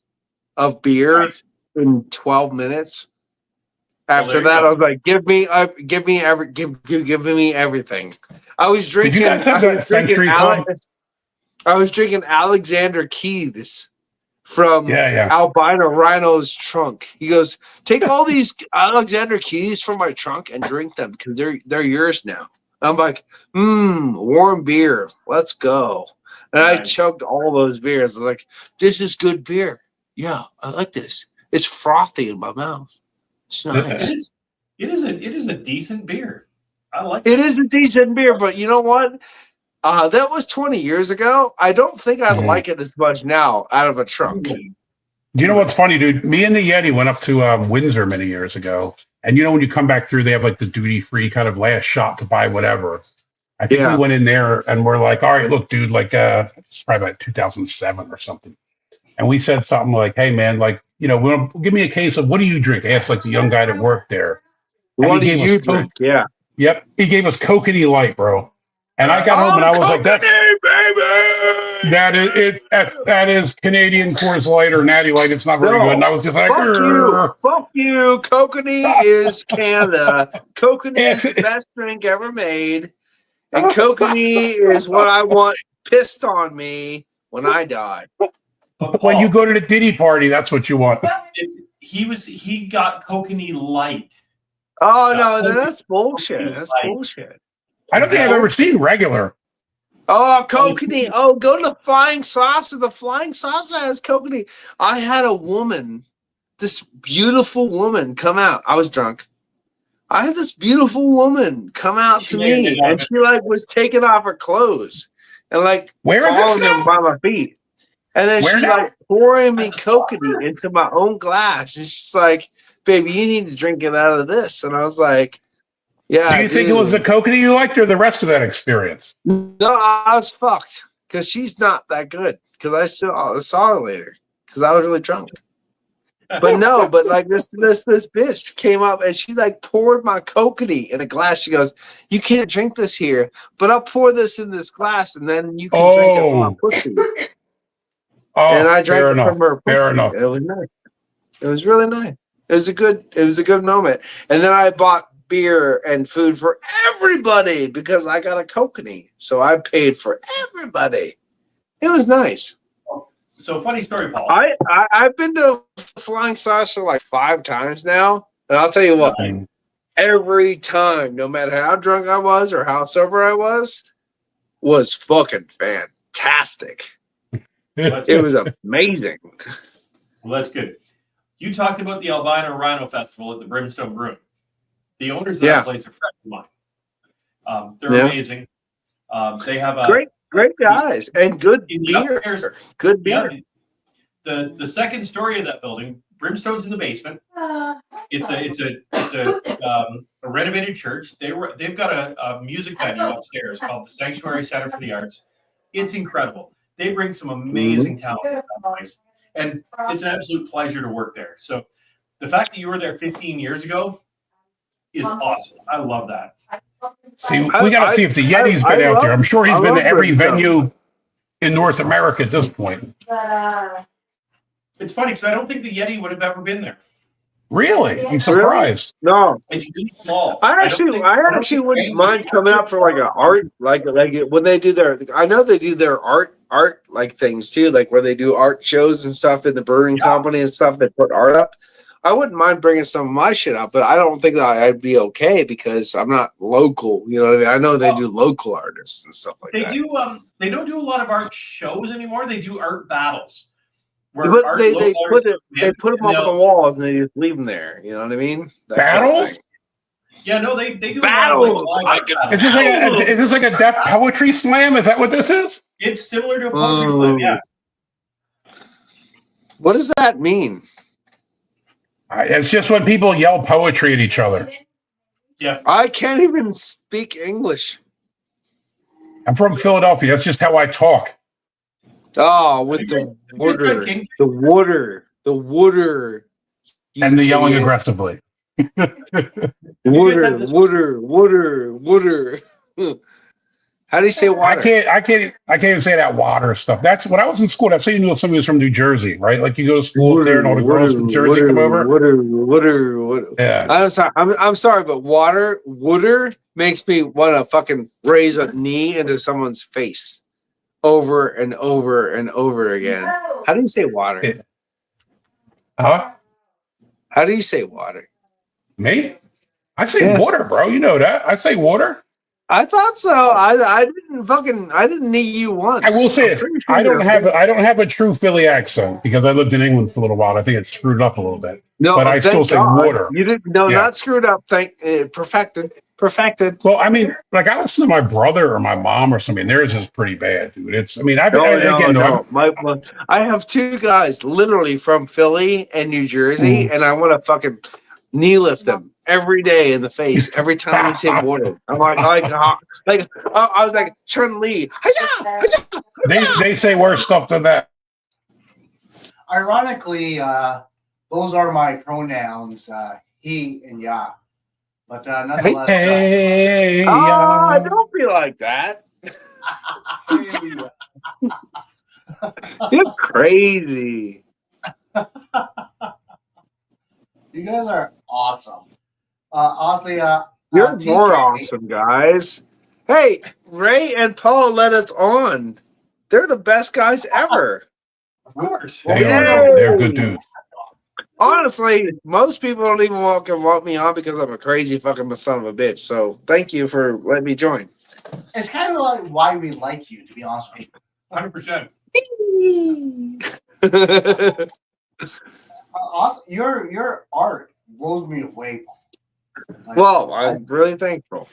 of beer in 12 minutes. After that, I was like, give me everything. I was drinking. Did you guys have that Century Club? I was drinking Alexander Keys from Albino Rhino's trunk. He goes, take all these Alexander Keys from my trunk and drink them because they're yours now. I'm like, warm beer. Let's go. And I chugged all those beers. I'm like, this is good beer. Yeah, I like this. It's frothy in my mouth. It's nice. It is a decent beer. I like it. It is a decent beer, but you know what? That was 20 years ago. I don't think I'd like it as much now out of a trunk. You know what's funny, dude? Me and the Yeti went up to Windsor many years ago. And you know, when you come back through, they have like the duty-free kind of last shot to buy whatever. I think we went in there and we're like, all right, look, dude, like it's probably about 2007 or something. And we said something like, hey, man, like, you know, give me a case of what do you drink? I asked like the young guy that worked there. What do you drink? Yeah. Yep. He gave us Kokanee Light, bro. And I got home and I was like, "That's baby. That is Canadian Coors Light or Natty Light. It's not very good." And I was just like, "Fuck you! Kokanee is Canada. Kokanee is the best drink ever made, and Kokanee is what I want pissed on me when I die." When you go to the Diddy party, that's what you want. He got Kokanee Light. Oh no, that's bullshit. That's bullshit. I don't think I've ever seen regular. Oh, Kokanee. Oh, go to the Flying Saucer. The Flying Saucer has Kokanee. I had a woman, this beautiful woman, come out. I was drunk. I had this beautiful woman come out to me, and she like was taking off her clothes and like following them by my feet. And then she like pouring me Kokanee into my own glass. And she's like, "Baby, you need to drink it out of this." And I was like, Yeah. Do you think it was the coconut you liked or the rest of that experience? No, I was fucked because she's not that good. Because I saw her later because I was really drunk. But no, but like this bitch came up and she like poured my kokanee in a glass. She goes, "You can't drink this here, but I'll pour this in this glass and then you can drink it from my pussy." And I drank fair it enough. from her pussy. Fair enough. It was nice. It was really nice. It was a good moment. And then I bought beer and food for everybody because I got a kokanee. So I paid for everybody. It was nice. So funny story, Paul. I've been to Flying Saucer like 5 times now, and I'll tell you what, every time, no matter how drunk I was or how sober I was fucking fantastic. It was amazing. Well, that's good. You talked about the Albino Rhino Festival at the Brimstone Brewing. The owners of that place are friends of mine. They're amazing. They have a great guys and good beer. Good beer. Yeah, the second story of that building, Brimstone's in the basement. It's a renovated church. They've got a music venue upstairs called the Sanctuary Center for the Arts. It's incredible. They bring some amazing talent to that place, and it's an absolute pleasure to work there. So the fact that you were there 15 years ago is awesome. I love that. See, we got to see if the Yeti's been out there. I'm sure he's been to every venue in North America at this point. It's funny because I don't think the Yeti would have ever been there. Really? I'm surprised. No, it's really small. I actually wouldn't mind coming out for like an art, like when they do their. I know they do their art like things too, like where they do art shows and stuff in the brewing company and stuff. They put art up. I wouldn't mind bringing some of my shit up, but I don't think that I'd be okay because I'm not local. You know what I mean? I know they do local artists and stuff like that. They don't do a lot of art shows anymore. They do art battles. But they put them up on the walls and they just leave them there. You know what I mean? Battles? Kind of yeah, no, they do battles. Is this like a deaf poetry slam? Is that what this is? It's similar to a poetry slam, yeah. What does that mean? It's just when people yell poetry at each other. Yeah. I can't even speak English. I'm from Philadelphia. That's just how I talk. Oh, with the water. And the yelling aggressively. Water. How do you say water? I can't even say that water stuff. That's when I was in school. That's how you knew if somebody was from New Jersey, right? Like you go to school up there and all the girls from Jersey come over. Water. Yeah. I'm sorry, but water makes me want to fucking raise a knee into someone's face over and over and over again. How do you say water? Huh? How do you say water? Me? I say water, bro. You know that. I say water. I thought so. I didn't need you once. I will say it. Sure I don't have a true Philly accent because I lived in England for a little while. I think it screwed up a little bit. No, but I still say water. You didn't. No, not screwed up. Perfected. Well, I mean, like I listen to my brother or my mom or something. Theirs is pretty bad, dude. It's. I mean, I have 2 guys literally from Philly and New Jersey, and I want to fucking knee lift them every day in the face every time we say water. I'm I was like Chun-Li. They say worse stuff than that. Ironically, those are my pronouns, he and ya. But nonetheless, don't be like that. You're crazy. You guys are awesome. Honestly, you're more awesome, guys. Hey, Ray and Paul let us on. They're the best guys ever. Of course. They are. They're good dudes. Honestly, most people don't even want me on because I'm a crazy fucking son of a bitch. So thank you for letting me join. It's kind of like why we like you, to be honest with you. 100%. Awesome. Your art blows me away, Paul. Like, well, I'm really thankful.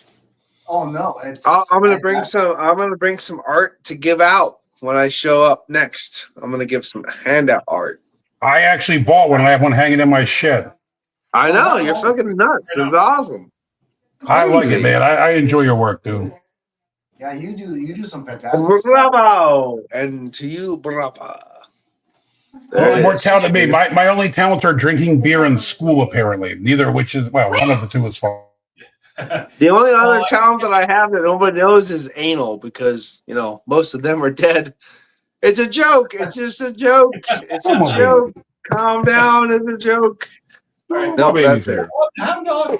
Oh no, I'm gonna bring some art to give out when I show up next. I'm gonna give some handout art. I actually bought one. I have one hanging in my shed. I know you're fucking nuts. It's awesome. I like it, Crazy. man. I enjoy your work, dude. Yeah, you do some fantastic stuff. Bravo. And to you, bravo. There it More is. talent than me. My only talents are drinking beer and school, apparently. Neither of which is, well, one of the two is fine. The only other Oh, talent that I have that nobody knows is anal because, most of them are dead. It's a joke. It's just a joke. It's a Come on, joke. baby. Calm down. It's a joke. Right. My No, baby's that's it. here. What the hound dog?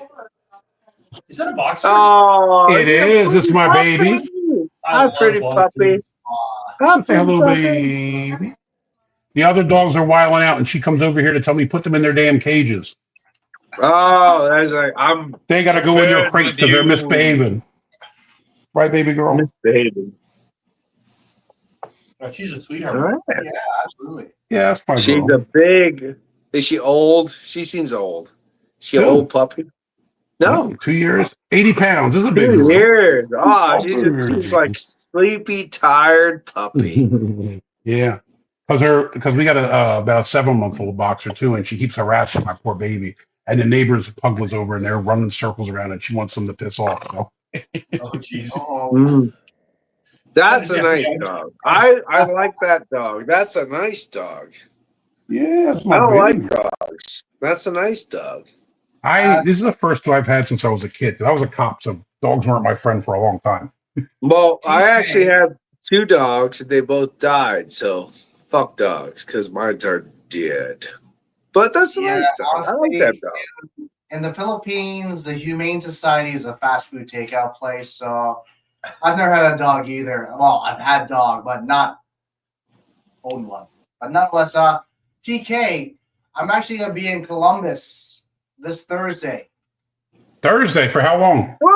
Is that a boxer? Oh, It isn't that is. It's pretty my baby. puppy? I Hi, love pretty both. puppy. Hi, Say pretty hello, puppy. baby. The other dogs are wiling out, and she comes over here to tell me put them in their damn cages. Oh, that's like I'm They got to go in their prepared crates with because they're you. misbehaving. Right, baby girl? Misbehaving. Oh, she's a All sweetheart. right. Yeah, absolutely. Yeah, that's my She's girl. a big. Is she old? She seems old. She an Two. old puppy? No, 2 years, 80 pounds. This is a big 2 girl. years. Oh, she's like sleepy, tired puppy. Yeah, because we got about a 7-month-old boxer too, and she keeps harassing my poor baby. And the neighbor's pug was over, and they're running circles around, and she wants them to piss off. So. Oh, jeez. Oh, Mm. That's That's a nice dog. I like that dog. That's a nice dog. Yeah, that's my I don't baby. like dogs. That's a nice dog. This is the first two I've had since I was a kid. 'Cause I was a cop, so dogs weren't my friend for a long time. Well, I TK. actually have 2 dogs, and they both died. So fuck dogs, because mine are dead. But that's a Yeah, nice dog. I like that dog. in the Philippines, the Humane Society is a fast food takeout place. So I've never had a dog either. Well, I've had dog, but not owned one. But nonetheless, TK, I'm actually gonna be in Columbus this Thursday. Thursday for how long? I'll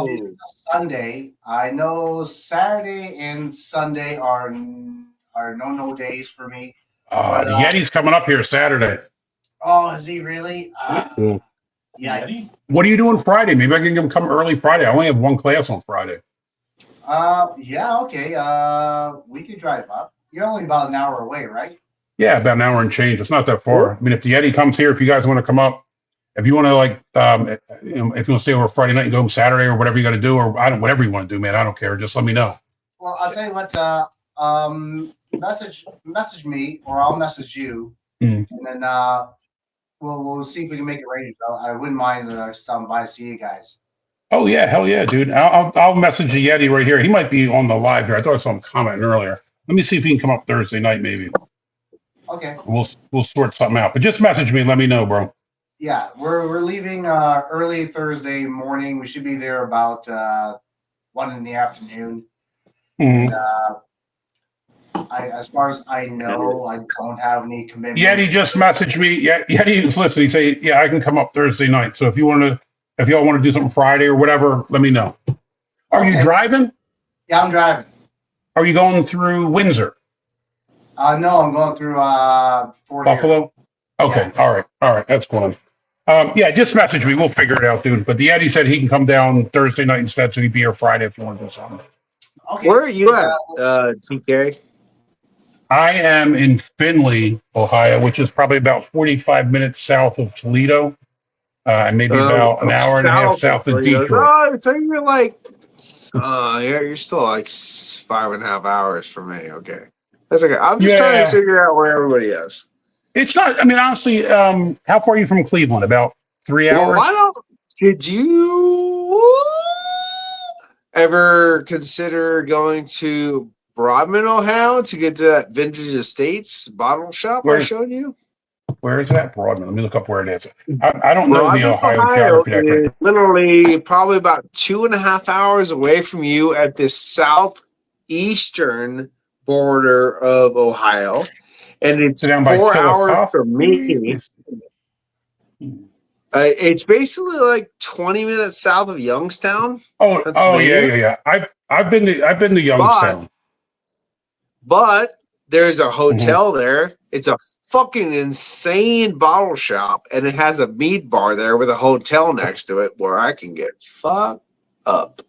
Whoa! be there Sunday. I know Saturday and Sunday are no days for me. But The Yeti's coming up here Saturday. oh, is he really? Cool. Yeah. Yeti? What are you doing Friday? Maybe I can come early Friday. I only have one class on Friday. Yeah. Okay. We could drive up. You're only about an hour away, right? Yeah, about an hour and change. It's not that far. I mean, if the Yeti comes here, if you guys want to come up, if you want to if you want to stay over Friday night and go home Saturday or whatever you got to do, or whatever you want to do, man, I don't care. Just let me know. Well, I'll tell you what. Message me, or I'll message you, Mm. and then we'll see if we can make it arrange. I wouldn't mind stopping by to see you guys. Oh yeah, hell yeah, dude. I'll message the Yeti right here. He might be on the live here. I thought I saw him commenting earlier. Let me see if he can come up Thursday night, maybe. Okay. We'll sort something out. But just message me and let me know, bro. Yeah, we're leaving early Thursday morning. We should be there about 1 in the afternoon. Mhm. And as far as I know, I don't have any commitments. Yeti just messaged me. Yeti was listening. He say, yeah, I can come up Thursday night. So if y'all want to do something Friday or whatever, let me know. Are you Okay. driving? Yeah, I'm driving. Are you going through Windsor? No, I'm going through Fort Erie. Buffalo? Okay. Yeah. All right. That's cool. Yeah, just message me. We'll figure it out, dude. But the Yeti said he can come down Thursday night instead, so he'd be here Friday if you want to do something. Okay. Where are you at, TK? I am in Findlay, Ohio, which is probably about 45 minutes south of Toledo, and maybe about an hour and a half south of Detroit. Oh, so you're like, you're still like 5.5 hours from me. Okay, that's okay. I'm just trying to figure out where everybody is. It's not. I mean, honestly, how far are you from Cleveland? About 3 hours. Well, did you ever consider going to Broadman, Ohio, to get to that Vintage Estates bottle shop I showed you? Where is that, Broadman? Let me look up where it is. I don't know Broadman, the Ohio geography that is great. literally probably about 2.5 hours away from you at the southeastern border of Ohio, and it's Down by 4 hours Chillicothe? from me. It's basically like 20 minutes south of Youngstown. Oh yeah. I've been to Youngstown. But there's a hotel there. It's a fucking insane bottle shop, and it has a mead bar there with a hotel next to it where I can get fucked up.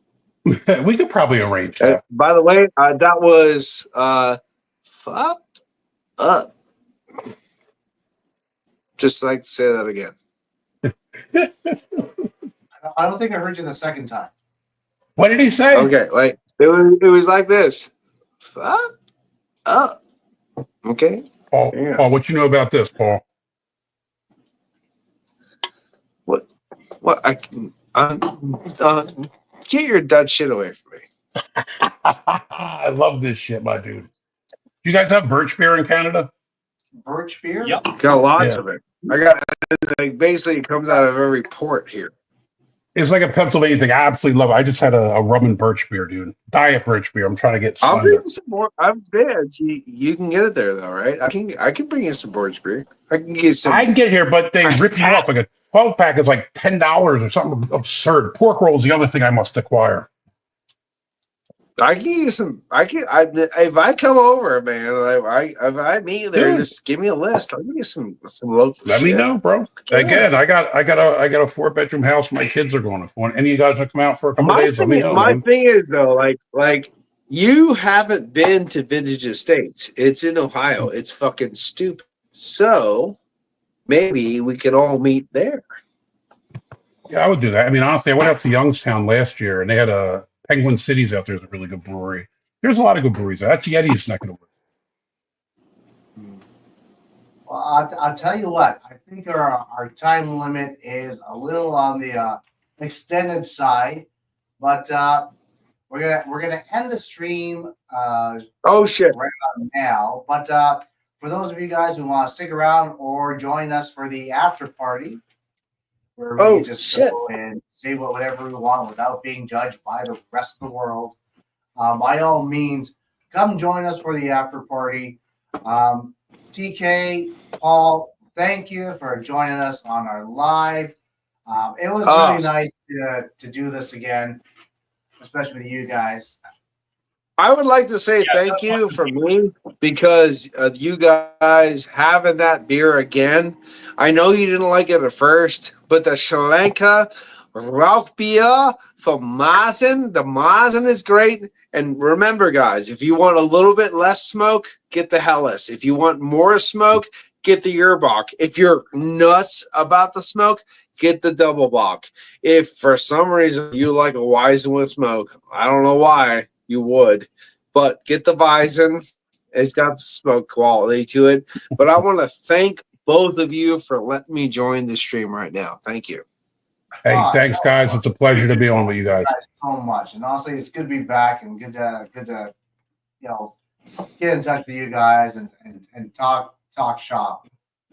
We could probably arrange that. By the way, that was fucked up. Just like to say that again. I don't think I heard you the second time. What did he say? Okay, like it was like this. Okay. Paul, Yeah. Paul, what you know about this, Paul? What get your Dutch shit away from me. I love this shit, my dude. You guys have birch beer in Canada? Birch beer? Yep. Got lots Yeah. of it. I got like basically it comes out of every port here. It's like a Pennsylvania thing. I absolutely love it. I just had a rum and birch beer, dude. Diet birch beer. I'm trying to get I'll slender. bring you some more. I'm dead. You can get it there though, right? I can bring you some birch beer. I can get some. I can get here, but they Fresh rip you tap. off. Like a 12 pack is like $10 or something absurd. Pork roll is the other thing I must acquire. I can get you some. If I come over, man. If I meet you there, Dude. just give me a list. I'll give you some local Let me shit. know, bro. Yeah. Again, I got a 4-bedroom house. My kids are going. If any of you guys want to come out for a couple My of days, let me know, my man. thing is though, like you haven't been to Vintage Estates. It's in Ohio. It's fucking stupid. So maybe we can all meet there. Yeah, I would do that. I mean, honestly, I went out to Youngstown last year, and they had a Penguin Cities out there. Is a really good brewery. There's a lot of good breweries. That's Yeti's neck of the woods. Well, I'll tell you what. I think our time limit is a little on the extended side, but we're gonna end the stream Oh shit. now. But for those of you guys who want to stick around or join us for the after party, where we Oh, just shit. go and say whatever we want without being judged by the rest of the world, by all means, come join us for the after party. TK, Paul, thank you for joining us on our live. It was really nice to do this again, especially with you guys. I would like to say thank you for me because of you guys having that beer again. I know you didn't like it at first, but the Schlenkerla Rauchbier from Mazen, the Mazen is great. And remember, guys, if you want a little bit less smoke, get the Helles. If you want more smoke, get the Yerbach. If you're nuts about the smoke, get the Double Bock. If for some reason you like a Weizen with smoke, I don't know why you would, but get the Weizen. It's got the smoke quality to it. But I want to thank both of you for letting me join the stream right now. Thank you. Hey, thanks, guys. It's a pleasure to be on with you guys. So much, and honestly, it's good to be back and good to get in touch with you guys and talk shop.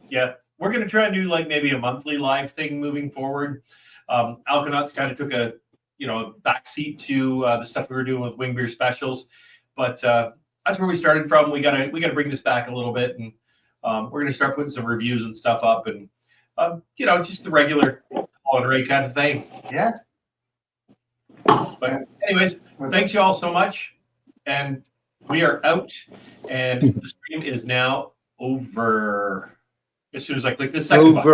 Yeah, we're gonna try and do like maybe a monthly live thing moving forward. Alconauts kind of took a backseat to the stuff we were doing with Wing Beer Specials, but that's where we started from. We gotta bring this back a little bit, and we're gonna start putting some reviews and stuff up, and just the regular Paul and Ray kind of thing. Yeah. But anyways, thanks you all so much, and we are out, and the stream is now over. As soon as I click this second button.